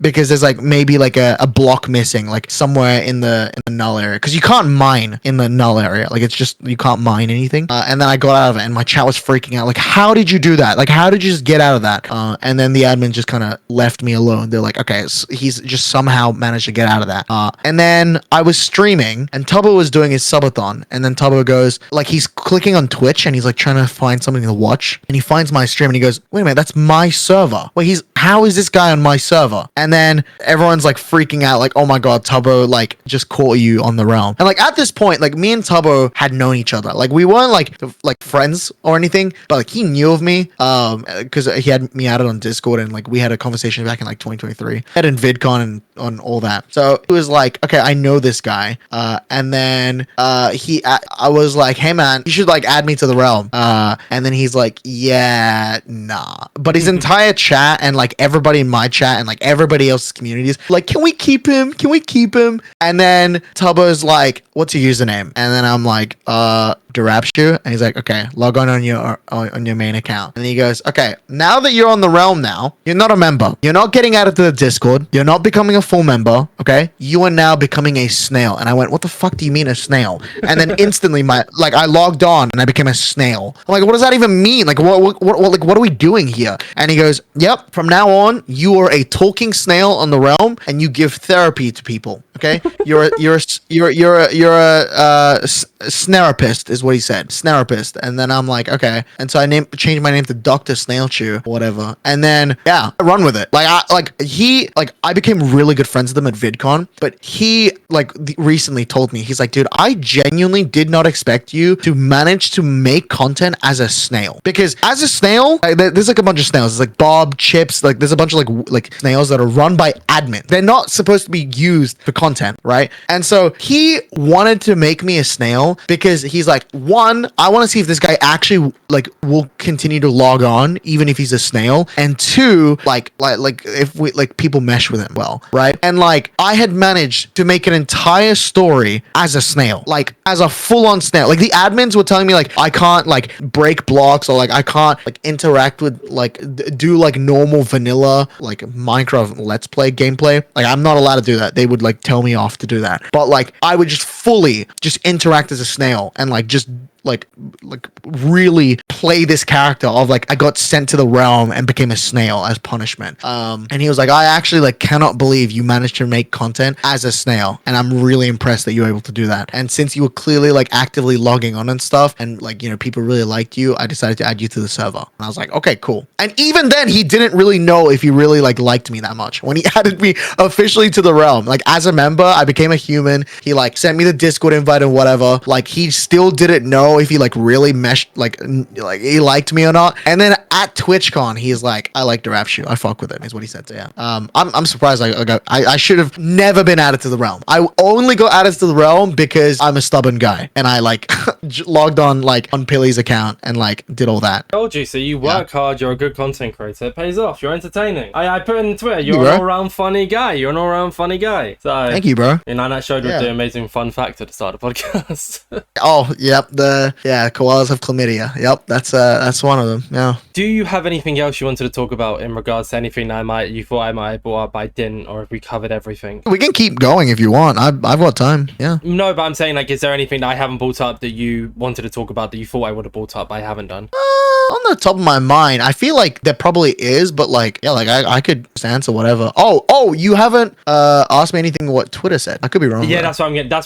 because there's like maybe like a block missing like somewhere in the null area, because you can't mine in the null area, like it's just you can't mine anything. And then I got out of it, and my chat was freaking out like, how did you do that? Like how did you just get out of that? And then the admin just kind of left me alone. They're like, okay, so he's just somehow managed to get out of that. And then I was streaming, and Tubbo was doing his subathon, and then Tubbo goes like, he's clicking on Twitch and he's like trying to find something to watch, and he finds my stream and he goes, wait a minute, that's my server. Wait, how is this guy on my server? And then everyone's like freaking out, like, oh my God, Tubbo like just caught you on the realm. And like at this point, like me and Tubbo had known each other. Like we weren't like friends or anything, but like he knew of me because he had me added on Discord, and like we had a conversation back in like 2023. Had in VidCon and on all that. So it was like, okay, I know this guy. And then I was like, hey man, you should like add me to the realm. And then he's like, yeah, nah. But his entire chat and like everybody in my chat and like everybody else's communities like, can we keep him? Can we keep him? And then Tubbo's like, what's your username? And then I'm like, Derapchu, and he's like, okay, log on your main account. And he goes, okay, now that you're on the realm now, you're not a member. You're not getting added to the Discord. You're not becoming a full member. Okay, you are now becoming a snail. And I went, what the fuck do you mean a snail? And then instantly I logged on and I became a snail. I'm like, what does that even mean? Like, what are we doing here? And he goes, yep, from now on, you are a talking snail on the realm, and you give therapy to people. Okay, you're a snarapist is what he said, snarapist. And then I'm like, okay, and so I changed my name to Dr. Snailchew or whatever. And then yeah, I run with it. I became really good friends with him at VidCon, but he recently told me, he's like, dude, I genuinely did not expect you to manage to make content as a snail, because as a snail, there's like a bunch of snails. It's like Bob, Chips, like there's a bunch of like snails that are run by admin. They're not supposed to be used for content, right? And so he wanted to make me a snail because he's like, one, I want to see if this guy actually will continue to log on even if he's a snail, and two, like if we people mesh with him well, right? And I had managed to make an entire story as a snail, as a full-on snail. The admins were telling me I can't break blocks, or I can't interact with do normal vanilla Minecraft Let's Play gameplay. I'm not allowed to do that. They would tell me off to do that. But I would just fully interact as a snail and just really play this character of I got sent to the realm and became a snail as punishment. And he was like, I actually cannot believe you managed to make content as a snail, and I'm really impressed that you were able to do that. And since you were clearly actively logging on and stuff, and people really liked you, I decided to add you to the server. And I was like, okay, cool. And even then, he didn't really know if he really liked me that much when he added me officially to the realm. As a member, I became a human. He sent me the Discord invite and whatever. He still didn't know if he really meshed, he liked me or not. And then at TwitchCon, he's like, I like Derapchu, I fuck with him, is what he said. So yeah, I'm surprised. I should have never been added to the realm. I only got added to the realm because I'm a stubborn guy, and I logged on on Pilly's account and did all that.
Told you, so you work hard, you're a good content creator, it pays off, you're entertaining. I put in Twitter, you're an all-round funny guy. So
thank you, bro.
And that showed with the amazing fun fact at the start of the podcast.
Oh, yep, koalas have chlamydia. Yep, that's one of them. Yeah.
Do you have anything else you wanted to talk about in regards to anything that you thought I might have brought up, but I didn't, or if we covered everything?
We can keep going if you want. I've got time. Yeah.
No, but I'm saying is there anything that I haven't brought up that you wanted to talk about that you thought I would have brought up but I haven't done?
On the top of my mind, I feel there probably is, but I could just answer whatever. Oh, you haven't asked me anything what Twitter said. I could be wrong.
Yeah, that's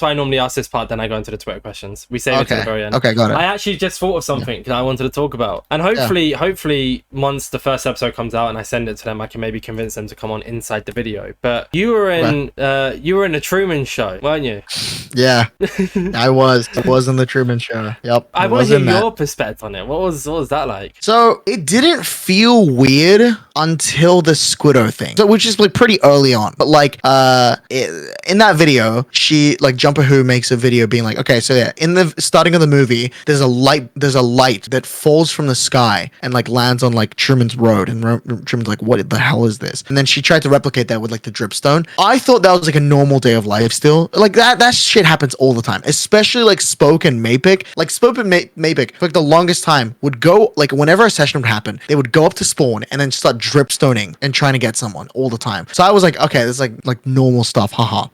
why I normally ask this part, then I go into the Twitter questions. We save it to the very end.
Okay, got it.
I actually just thought of something that I wanted to talk about, and hopefully once the first episode comes out and I send it to them, I can maybe convince them to come on inside the video. But you were in the Truman Show, weren't you?
Yeah, I was in the Truman Show. Yep.
I want to hear your perspective on it. What was that like?
So it didn't feel weird until the Squiddo thing, which is pretty early on. But in that video, she Jumper Who makes a video being okay, so yeah, in the starting of the movie, there's a light that falls from the sky and lands on Truman's road, and Truman's what the hell is this? And then she tried to replicate that with the dripstone. I thought that was a normal day of life still. That shit happens all the time, especially Spoke and Mapik. Spoke and Mapik for the longest time would go whenever a session would happen, they would go up to spawn and then start dripstoning and trying to get someone all the time. So I was okay, this is normal stuff, haha.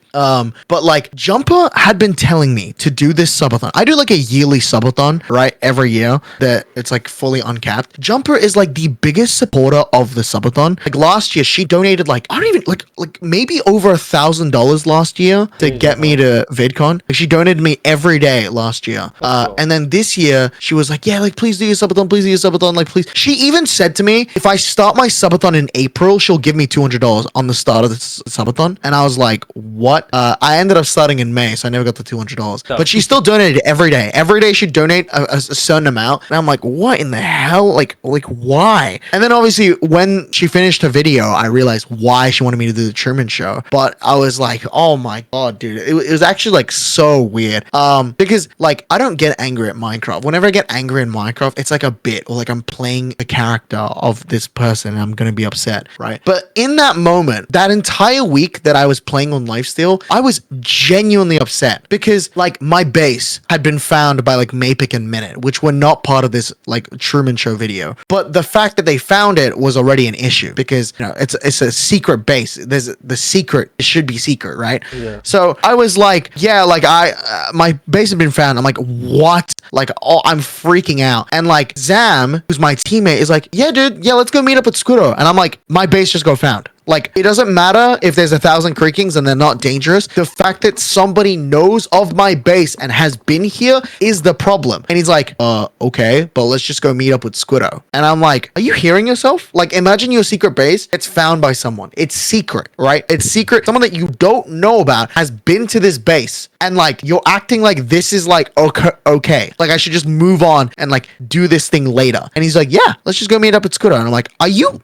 But Jumper had been telling me to do this subathon. I do a yearly subathon, right, every year that it's fully uncapped. Jumper is the biggest supporter of the subathon. Last year she donated I don't even maybe over $1,000 last year to get me to VidCon. She donated me every day last year. And then this year she was yeah, please do your subathon, please. She even said to me, if I start my subathon in April, she'll give me $200 on the start of the subathon. And I was like, what? I ended up starting in May, so I never got the $200. But she still donated every day. Every day she'd donate a certain amount. And I'm like, what in the hell? Why? And then obviously when she finished her video, I realized why she wanted me to do the Truman Show. But I was like, oh my God, dude. It was actually so weird. Because I don't get angry at Minecraft. Whenever I get angry in Minecraft, it's a bit, or I'm playing a character of this person and I'm I'm gonna be upset, right? But in that moment, that entire week that I was playing on Lifesteal, I was genuinely upset because like my base had been found by like Mapic and Minute, which were not part of this like Truman Show video. But the fact that they found it was already an issue because it's a secret base. There's the secret, it should be secret, right?
Yeah.
So I was like, yeah, like my base had been found. I'm like, what? Like, oh, I'm freaking out. And like Zam, who's my teammate, is like, yeah, dude, yeah, let's go meet up with Squiddo. And I'm like, my base just got found. Like, it doesn't matter if there's 1,000 creakings and they're not dangerous. The fact that somebody knows of my base and has been here is the problem. And he's like, okay, but let's just go meet up with Squiddo. And I'm like, are you hearing yourself? Like, imagine your secret base. It's found by someone. It's secret, right? It's secret. Someone that you don't know about has been to this base. And like, you're acting like this is like, okay. Like, I should just move on and like do this thing later. And he's like, yeah, let's just go meet up with Squiddo. And I'm like, are you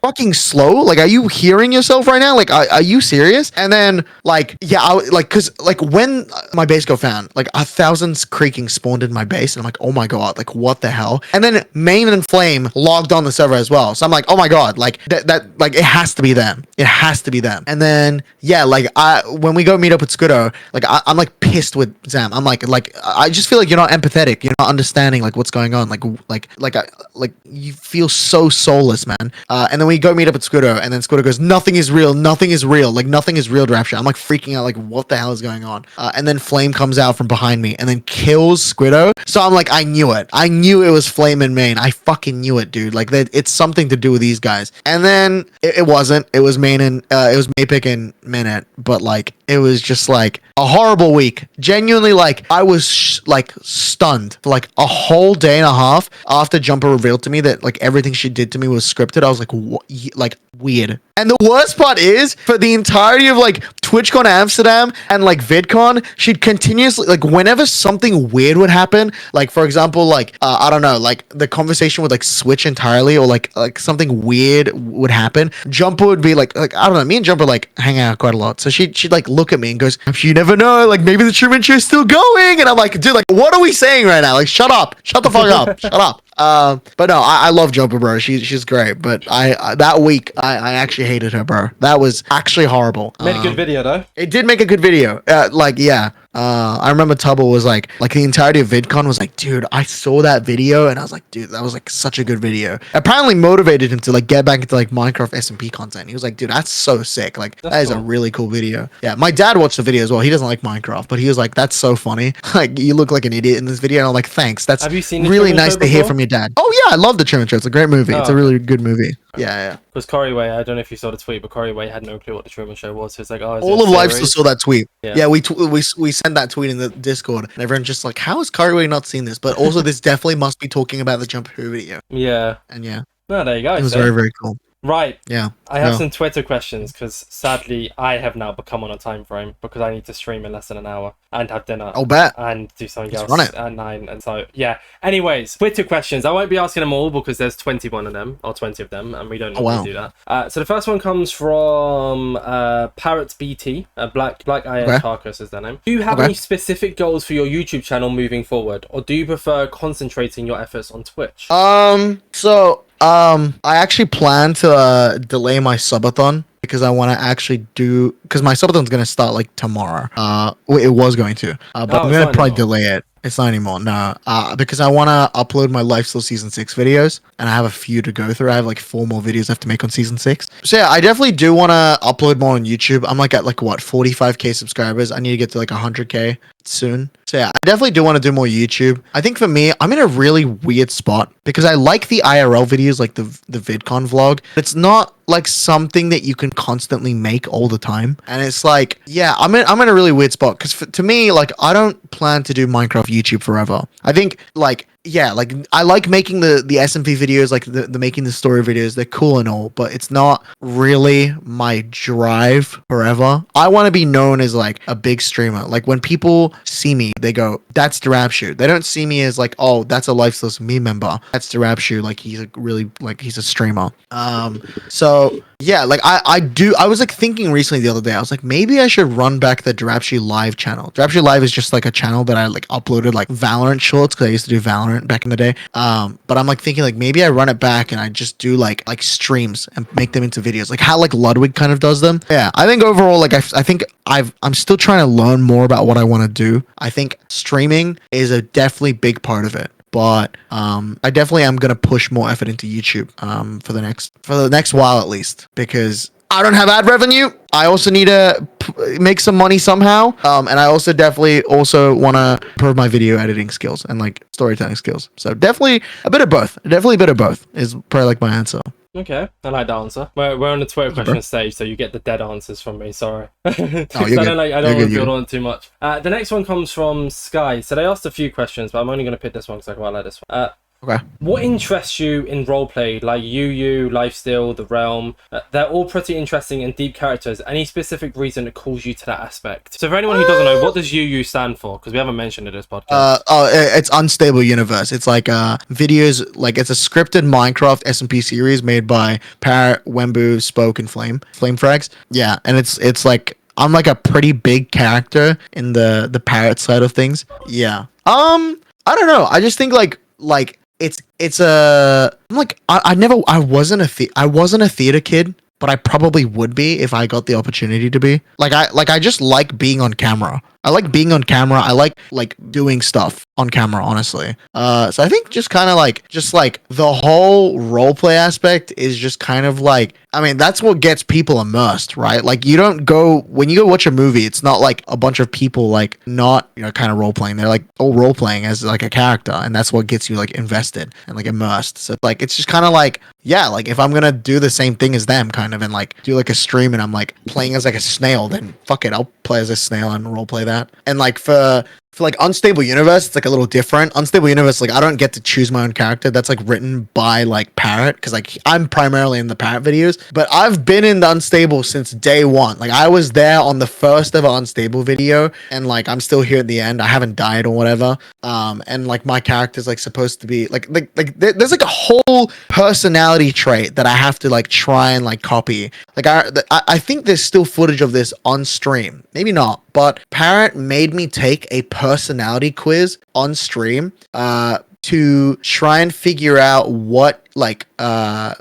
fucking slow? Like, are you hearing yourself right now? Like, are you serious? And then like, yeah, cause like when my base got found, like 1,000 creaking spawned in my base. And I'm like, oh my God, like what the hell? And then Main and Flame logged on the server as well. So I'm like, oh my God, like that like it has to be them. It has to be them. And then, yeah, like when we go meet up with Squiddo, like I'm like pissed with Zam. I'm like, I just feel like you're not empathetic. You're not understanding like what's going on. Like you feel so soulless, man. And then we go meet up with Squiddo, and then Squiddo goes, nothing is real, like nothing is real, Derapchu. I'm like freaking out, like what the hell is going on? And then Flame comes out from behind me and then kills Squiddo. So I'm like, I knew it was Flame and Main. I fucking knew it, dude. Like it's something to do with these guys. And then it wasn't. It was Main and it was Mapic and Minute, but like it was just like a horrible week. Genuinely, like I was like stunned for like a whole day and a half after Jumper revealed to me that like everything she did to me was scripted. I was like, what? Like weird. And the worst part is, for the entirety of like TwitchCon Amsterdam and like VidCon, she'd continuously, like whenever something weird would happen, like for example, like I don't know, like the conversation would like switch entirely, or like something weird would happen. Jumper would be like I don't know, me and Jumper like hang out quite a lot. So she'd like look at me and goes, you never know, like maybe the Truman Show is still going. And I'm like, dude, like what are we saying right now? Like shut up, shut the fuck up, shut up. But no, I love Jumper, bro. She's great. But I that week I actually hated her, bro. That was actually horrible.
Made a good video though.
It did make a good video. Like yeah. I remember Tubble was like the entirety of VidCon was like, dude, I saw that video and I was like, dude, that was like such a good video. Apparently motivated him to like get back into like Minecraft SMP content. He was like, dude, that's so sick. Like that is a really cool video. Yeah, my dad watched the video as well. He doesn't like Minecraft, but he was like, that's so funny. Like you look like an idiot in this video. And I'm like, thanks. That's
Have you seen
really nice to hear from your dad. Oh yeah, I love the Truman Show. It's a great movie. It's a really good movie. Yeah.
Because Corey Way, I don't know if you saw the tweet, but Corey Way had no clue what the Truman Show was. So it's like, oh,
all of Lifesteal saw that tweet.
Yeah,
we sent that tweet in the Discord, and everyone's just like, how has Corey Way not seen this? But also, this definitely must be talking about the Jump Who video.
Yeah.
And yeah.
No, there you go.
It was very, very cool.
Right.
Yeah.
I have some Twitter questions because sadly I have now become on a time frame because I need to stream in less than an hour and have dinner.
I'll bet.
And do something
Just
else at 9. And so, yeah. Anyways, Twitter questions. I won't be asking them all because there's 21 of them or 20 of them and we don't normally do that. So the first one comes from Parrot BT, Black Iron Carcass is their name. Do you have any specific goals for your YouTube channel moving forward, or do you prefer concentrating your efforts on Twitch?
I actually plan to delay my subathon because I want to actually because my subathon's going to start like tomorrow. It was going to, but I'm going to probably delay it. It's not anymore, no. Because I want to upload my Lifesteal Season 6 videos, and I have a few to go through. I have like 4 more videos I have to make on Season 6. So yeah, I definitely do want to upload more on YouTube. I'm like at like, what, 45k subscribers? I need to get to like 100k soon. So yeah, I definitely do want to do more YouTube. I think for me, I'm in a really weird spot because I like the IRL videos, like the VidCon vlog. It's not like something that you can constantly make all the time. And it's like, yeah, I'm in a really weird spot because to me, like, I don't plan to do Minecraft YouTube forever. I think like, yeah, like I like making the SMP videos, like the making the story videos. They're cool and all, but it's not really my drive forever. I want to be known as like a big streamer. Like when people see me, they go, that's Derapchu. They don't see me as like, oh, that's a Lifesteal SMP member. That's Derapchu. Like he's a really, like he's a streamer. So yeah, like I was like thinking recently the other day, I was like, maybe I should run back the Derapchu Live channel. Derapchu Live is just like a channel that I like uploaded like Valorant shorts because I used to do Valorant Valorant back in the day. But I'm like thinking like maybe I run it back and I just do like streams and make them into videos, like how like Ludwig kind of does them. Yeah, I think overall like I think I'm still trying to learn more about what I want to do. I think streaming is a definitely big part of it. But I definitely am gonna push more effort into YouTube for the next while at least, because I don't have ad revenue. I also need to make some money somehow. And I also definitely also want to improve my video editing skills and like storytelling skills. So definitely a bit of both. Definitely a bit of both is probably like my answer.
Okay, I like the answer. We're on the Twitter question stage, so you get the dead answers from me. Sorry.
Oh, you're
I
good.
don't want to build on it too much. The next one comes from Sky. So they asked a few questions, but I'm only going to pick this one because I quite like this one.
Okay.
What interests you in roleplay, like Lifesteal, The Realm? They're all pretty interesting and deep characters. Any specific reason that calls you to that aspect? So for anyone who doesn't know, what does stand for? Because we haven't mentioned it in this podcast.
It's Unstable Universe. It's like videos, like it's a scripted Minecraft SMP series made by Parrot, Wembu, Spoke, and Flame Frags. Yeah, and it's like I'm like a pretty big character in the Parrot side of things. Yeah. I don't know. I just think like it's a I'm like I wasn't a theater kid, but I probably would be if I got the opportunity to be. I just like being on camera. I like being on camera. I like doing stuff on camera, honestly. So I think just kind of like the whole role play aspect is just kind of like, I mean, that's what gets people immersed, right? Like when you go watch a movie, it's not like a bunch of people like not, kind of role playing. They're like all role playing as like a character, and that's what gets you like invested and like immersed. So like it's just kind of like, yeah, like if I'm gonna do the same thing as them kind of and like do like a stream and I'm like playing as like a snail, then fuck it, I'll play as a snail and role play that. And like for like Unstable Universe, it's like a little different. Unstable Universe, like I don't get to choose my own character. That's like written by like Parrot, because like I'm primarily in the Parrot videos, but I've been in the Unstable since day one. Like I was there on the first ever Unstable video, and like I'm still here at the end. I haven't died or whatever. And like my character's like supposed to be like there's like a whole personality trait that I have to like try and like copy. Like I think there's still footage of this on stream. Maybe not, but Parrot made me take a personality quiz on stream to try and figure out what like what I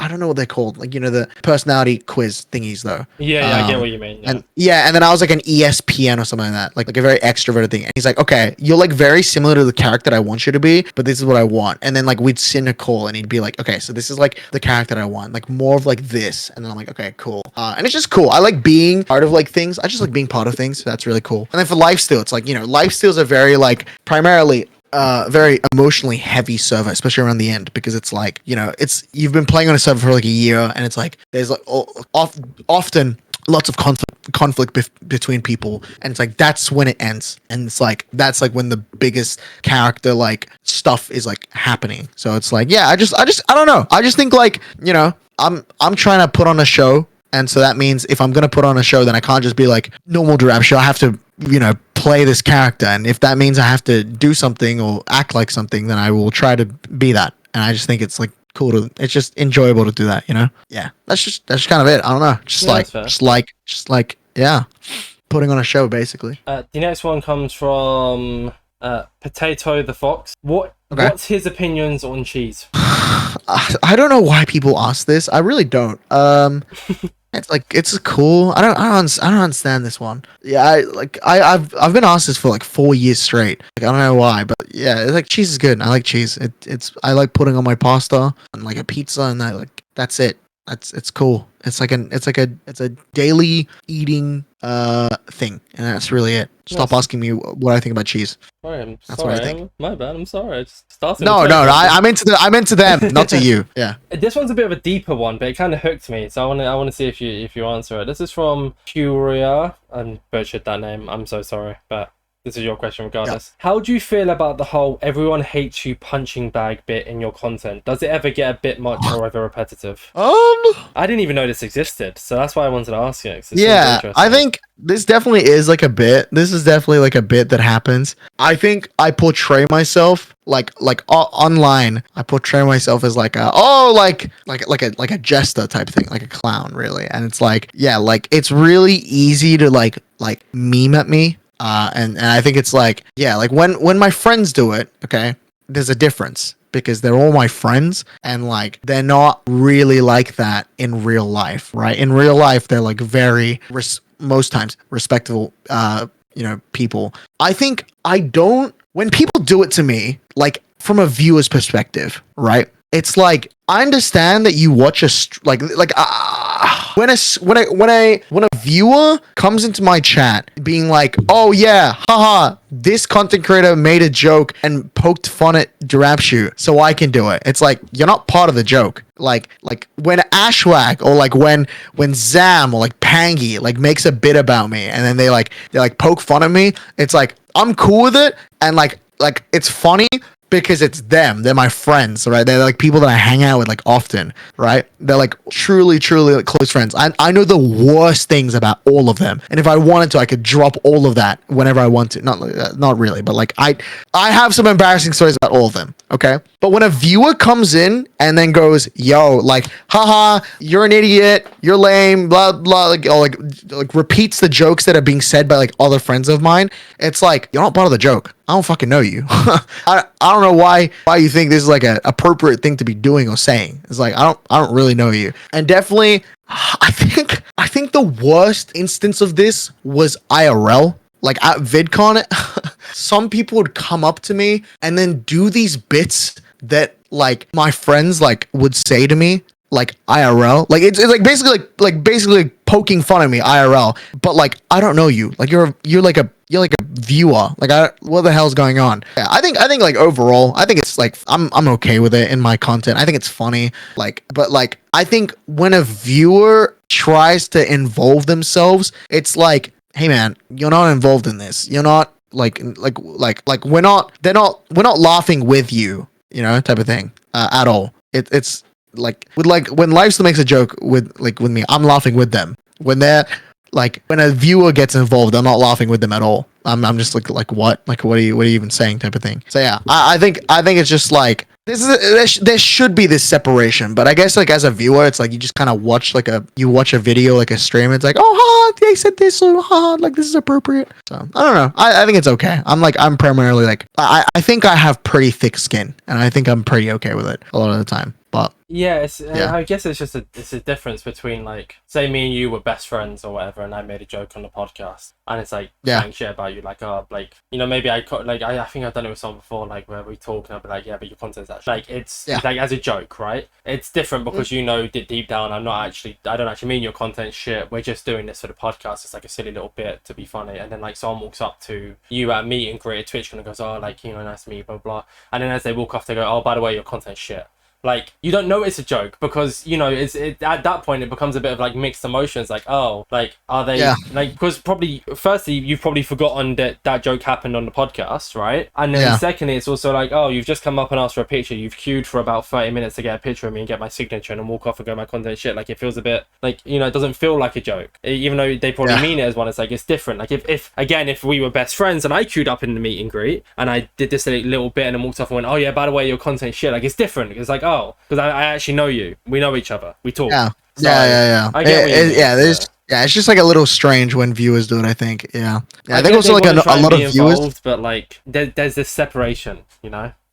don't know what they're called, like the personality quiz thingies though.
Yeah, I get what you mean.
Yeah. And then I was like an ESPN or something like that, like a very extroverted thing. And he's like, okay, you're like very similar to the character that I want you to be, but this is what I want. And then like we'd sit in a call and he'd be like, okay, so this is like the character that I want, like more of like this. And then I'm like, okay, cool. And it's just cool. I like being part of like things. I just like being part of things. So that's really cool. And then for Lifesteal, it's like, Lifesteal's a very like primarily very emotionally heavy server, especially around the end, because it's like, you've been playing on a server for like a year, and it's like there's like often lots of conflict between people, and it's like that's when it ends, and it's like that's like when the biggest character like stuff is like happening. So it's like, yeah, I don't know. I just think like, I'm trying to put on a show. And so that means if I'm going to put on a show, then I can't just be like normal Derapchu. I have to, play this character. And if that means I have to do something or act like something, then I will try to be that. And I just think it's like cool it's just enjoyable to do that, Yeah. That's just kind of it. I don't know. Just like, yeah, putting on a show basically.
The next one comes from Potato the Fox. What's his opinions on cheese?
I don't know why people ask this. I really don't. It's like, it's cool. I don't understand this one. Yeah, I've been asked this for like 4 years straight. Like I don't know why, but yeah, it's like cheese is good. I like cheese. I like putting on my pasta and like a pizza, and that's it. It's cool. It's a daily eating thing, and that's really it. Stop asking me what I think about cheese.
Sorry,
That's what I think.
My bad. I'm sorry. I just started.
No. I'm into them, not to you. Yeah.
This one's a bit of a deeper one, but it kind of hooked me. So I want to see if you answer it. This is from Curia. I butchered that name. I'm so sorry, but this is your question regardless. Yeah. How do you feel about the whole everyone hates you punching bag bit in your content? Does it ever get a bit much or ever repetitive? I didn't even know this existed, so that's why I wanted to ask you.
Yeah, I think this definitely is like a bit. This is definitely like a bit that happens. I think I portray myself like online. I portray myself as like a jester type thing, like a clown, really. And it's like, yeah, like it's really easy to like meme at me And I think it's like, yeah, like when my friends do it, okay, there's a difference because they're all my friends and like they're not really like that in real life, right? In real life, they're like very most times respectable, people. I think I don't when people do it to me, like from a viewer's perspective, right? It's like I understand that you watch when a viewer comes into my chat being like, oh yeah, haha, this content creator made a joke and poked fun at Derapchu, so I can do it. It's like you're not part of the joke. Like when Ashwag or like when Zam or like Pangy like makes a bit about me and then they poke fun at me, it's like I'm cool with it and like it's funny because it's them. They're my friends, right? They're like people that I hang out with like often, right? They're like truly like close friends. I know the worst things about all of them, and if I wanted to, I could drop all of that whenever I want to. Not really, but like I have some embarrassing stories about all of them. Okay, but when a viewer comes in and then goes, "Yo, like, haha, you're an idiot, you're lame," blah blah, like repeats the jokes that are being said by like other friends of mine, it's like you're not part of the joke. I don't fucking know you. I don't know why you think this is like an appropriate thing to be doing or saying. It's like I don't really know you. And definitely I think the worst instance of this was IRL. Like at VidCon, some people would come up to me and then do these bits that like my friends like would say to me like IRL. Like it's like basically poking fun at me IRL. But like I don't know you. Like you're like a viewer. Like what the hell's going on? Yeah, I think like overall, I think it's like I'm okay with it in my content. I think it's funny. But I think when a viewer tries to involve themselves, it's like, hey man, you're not involved in this. You're not like we're not laughing with you, type of thing at all. It's like when Lifesteal makes a joke with me, I'm laughing with them. When a viewer gets involved, I'm not laughing with them at all. I'm just like what? Like what are you even saying type of thing. So yeah, I think it's just like there should be this separation, but I guess like as a viewer, it's like you just kind of watch watch a video like a stream. It's like, oh, they said this, so like this is appropriate. So I don't know. I think it's okay. I'm primarily like I think I have pretty thick skin, and I think I'm pretty okay with it a lot of the time. But
yeah, I guess it's just it's a difference between like, say me and you were best friends or whatever, and I made a joke on the podcast, and it's like saying shit about you, like maybe I think I've done it with someone before, like where we talk and I'll be like, yeah, but your content's actually like it's like as a joke, right? It's different because deep down I don't actually mean your content's shit. We're just doing this for the podcast. It's like a silly little bit to be funny, and then like someone walks up to you at a meet and greet, Twitch, and goes, oh, like, nice to meet you, blah blah, and then as they walk off, they go, oh, by the way, your content's shit. Like, you don't know it's a joke because, at that point it becomes a bit of like mixed emotions. Like, oh, like, are they like, because probably firstly you've probably forgotten that joke happened on the podcast, right? And then secondly, it's also like, oh, you've just come up and asked for a picture, you've queued for about 30 minutes to get a picture of me and get my signature and then walk off and go, my content shit. Like, it feels a bit like, it doesn't feel like a joke, even though they probably mean it as one. It's like, it's different. Like if we were best friends and I queued up in the meet and greet and I did this little bit and then walked off and went, oh yeah, by the way, your content shit, like, it's different. It's like, oh, because I actually know you. We know each other. We talk.
Yeah.
So,
yeah.
I get
it's just like a little strange when viewers do it, I think. Yeah.
I
think also like a lot of viewers.
But like, there's this separation,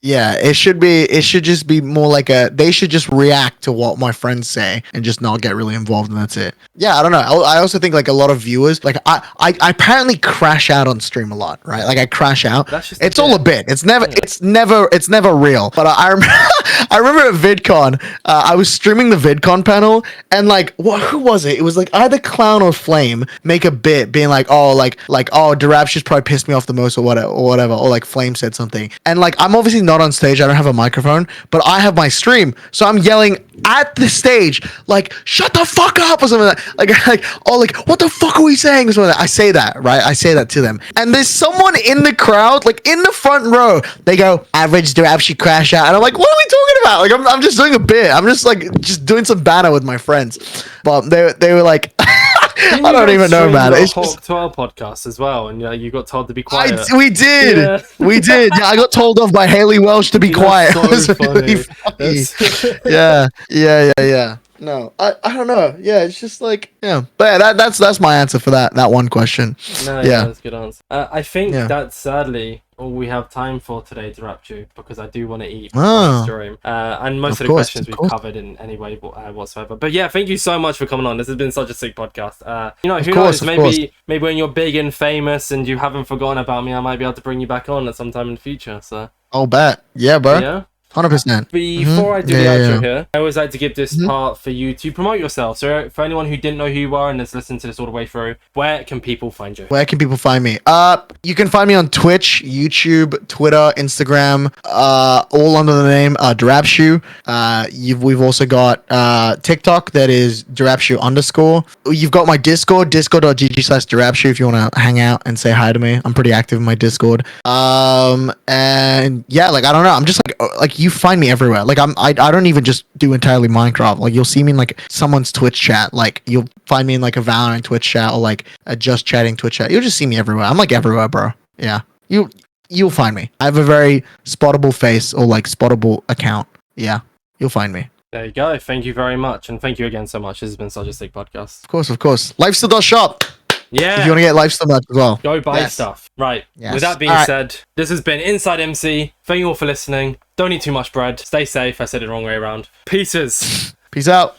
Yeah, it should just be more like they should just react to what my friends say and just not get really involved, and that's it. Yeah, I don't know. I also think like a lot of viewers, like I apparently crash out on stream a lot, right? Like I crash out. It's all a bit. It's never real. But I remember I remember at VidCon, I was streaming the VidCon panel, and like who was it? It was like either Clown or Flame make a bit being like, oh, Derapchu's probably pissed me off the most or whatever, or like Flame said something, and like I'm obviously not on stage, I don't have a microphone, but I have my stream, so I'm yelling at the stage like, shut the fuck up or something like that. Like what the fuck are we saying or something like that. I say that, right? I say that to them, and there's someone in the crowd, like in the front row, they go, average Derapchu crash out, and I'm like, what are we talking about? Like I'm just doing a bit, I'm just doing some banter with my friends, but they were like I don't even know, man. It's just
to our podcast as well, and you got told to be quiet.
We did. Yeah, I got told off by Haley Welsh to be quiet.
So
it was
funny.
really funny. Yeah. No, I don't know. Yeah, it's just like, yeah. But yeah, that's my answer for that one question.
No,
Yeah.
that's a good answer. I think
Yeah.
that's sadly all we have time for today, Derapchu, because I do want to eat before
Oh,
the stream. And most
of
of the
course,
questions
of
we've
course.
covered in any way whatsoever. But yeah, thank you so much for coming on. This has been such a sick podcast. You know,
Of
who
course,
knows?
of course.
Maybe when you're big and famous and you haven't forgotten about me, I might be able to bring you back on at some time in the future. So
I'll bet. Yeah, bro.
yeah.
100%.
Before I do
Yeah,
the
yeah,
outro
yeah.
here, I always like to give this
Mhm.
part for you to promote yourself. So for anyone who didn't know who you are and has listened to this all the way through, where can people find you?
Where can people find me? You can find me on Twitch, YouTube, Twitter, Instagram, all under the name Derapchu. We've also got TikTok, that is Derapchu _. You've got my Discord, discord.gg/Derapchu, if you want to hang out and say hi to me. I'm pretty active in my Discord. And yeah, like I don't know, I'm just like you find me everywhere. Like I don't even just do entirely Minecraft. Like you'll see me in like someone's Twitch chat. Like you'll find me in like a Valorant Twitch chat, or like a Just Chatting Twitch chat. You'll just see me everywhere. I'm like everywhere, bro. Yeah. You'll find me. I have a very spottable face, or like spottable account. Yeah. You'll find me.
There you go. Thank you very much. And thank you again so much. This has been such a sick podcast.
Of course, of course. Lifesteal.shop.
Yeah.
If you want to get Lifesteal merch as well.
Go buy
Yes.
stuff. Right.
Yes.
With that being
All right.
said, this has been Inside MC. Thank you all for listening. Don't eat too much bread. Stay safe. I said it the wrong way around. Pieces.
Peace out.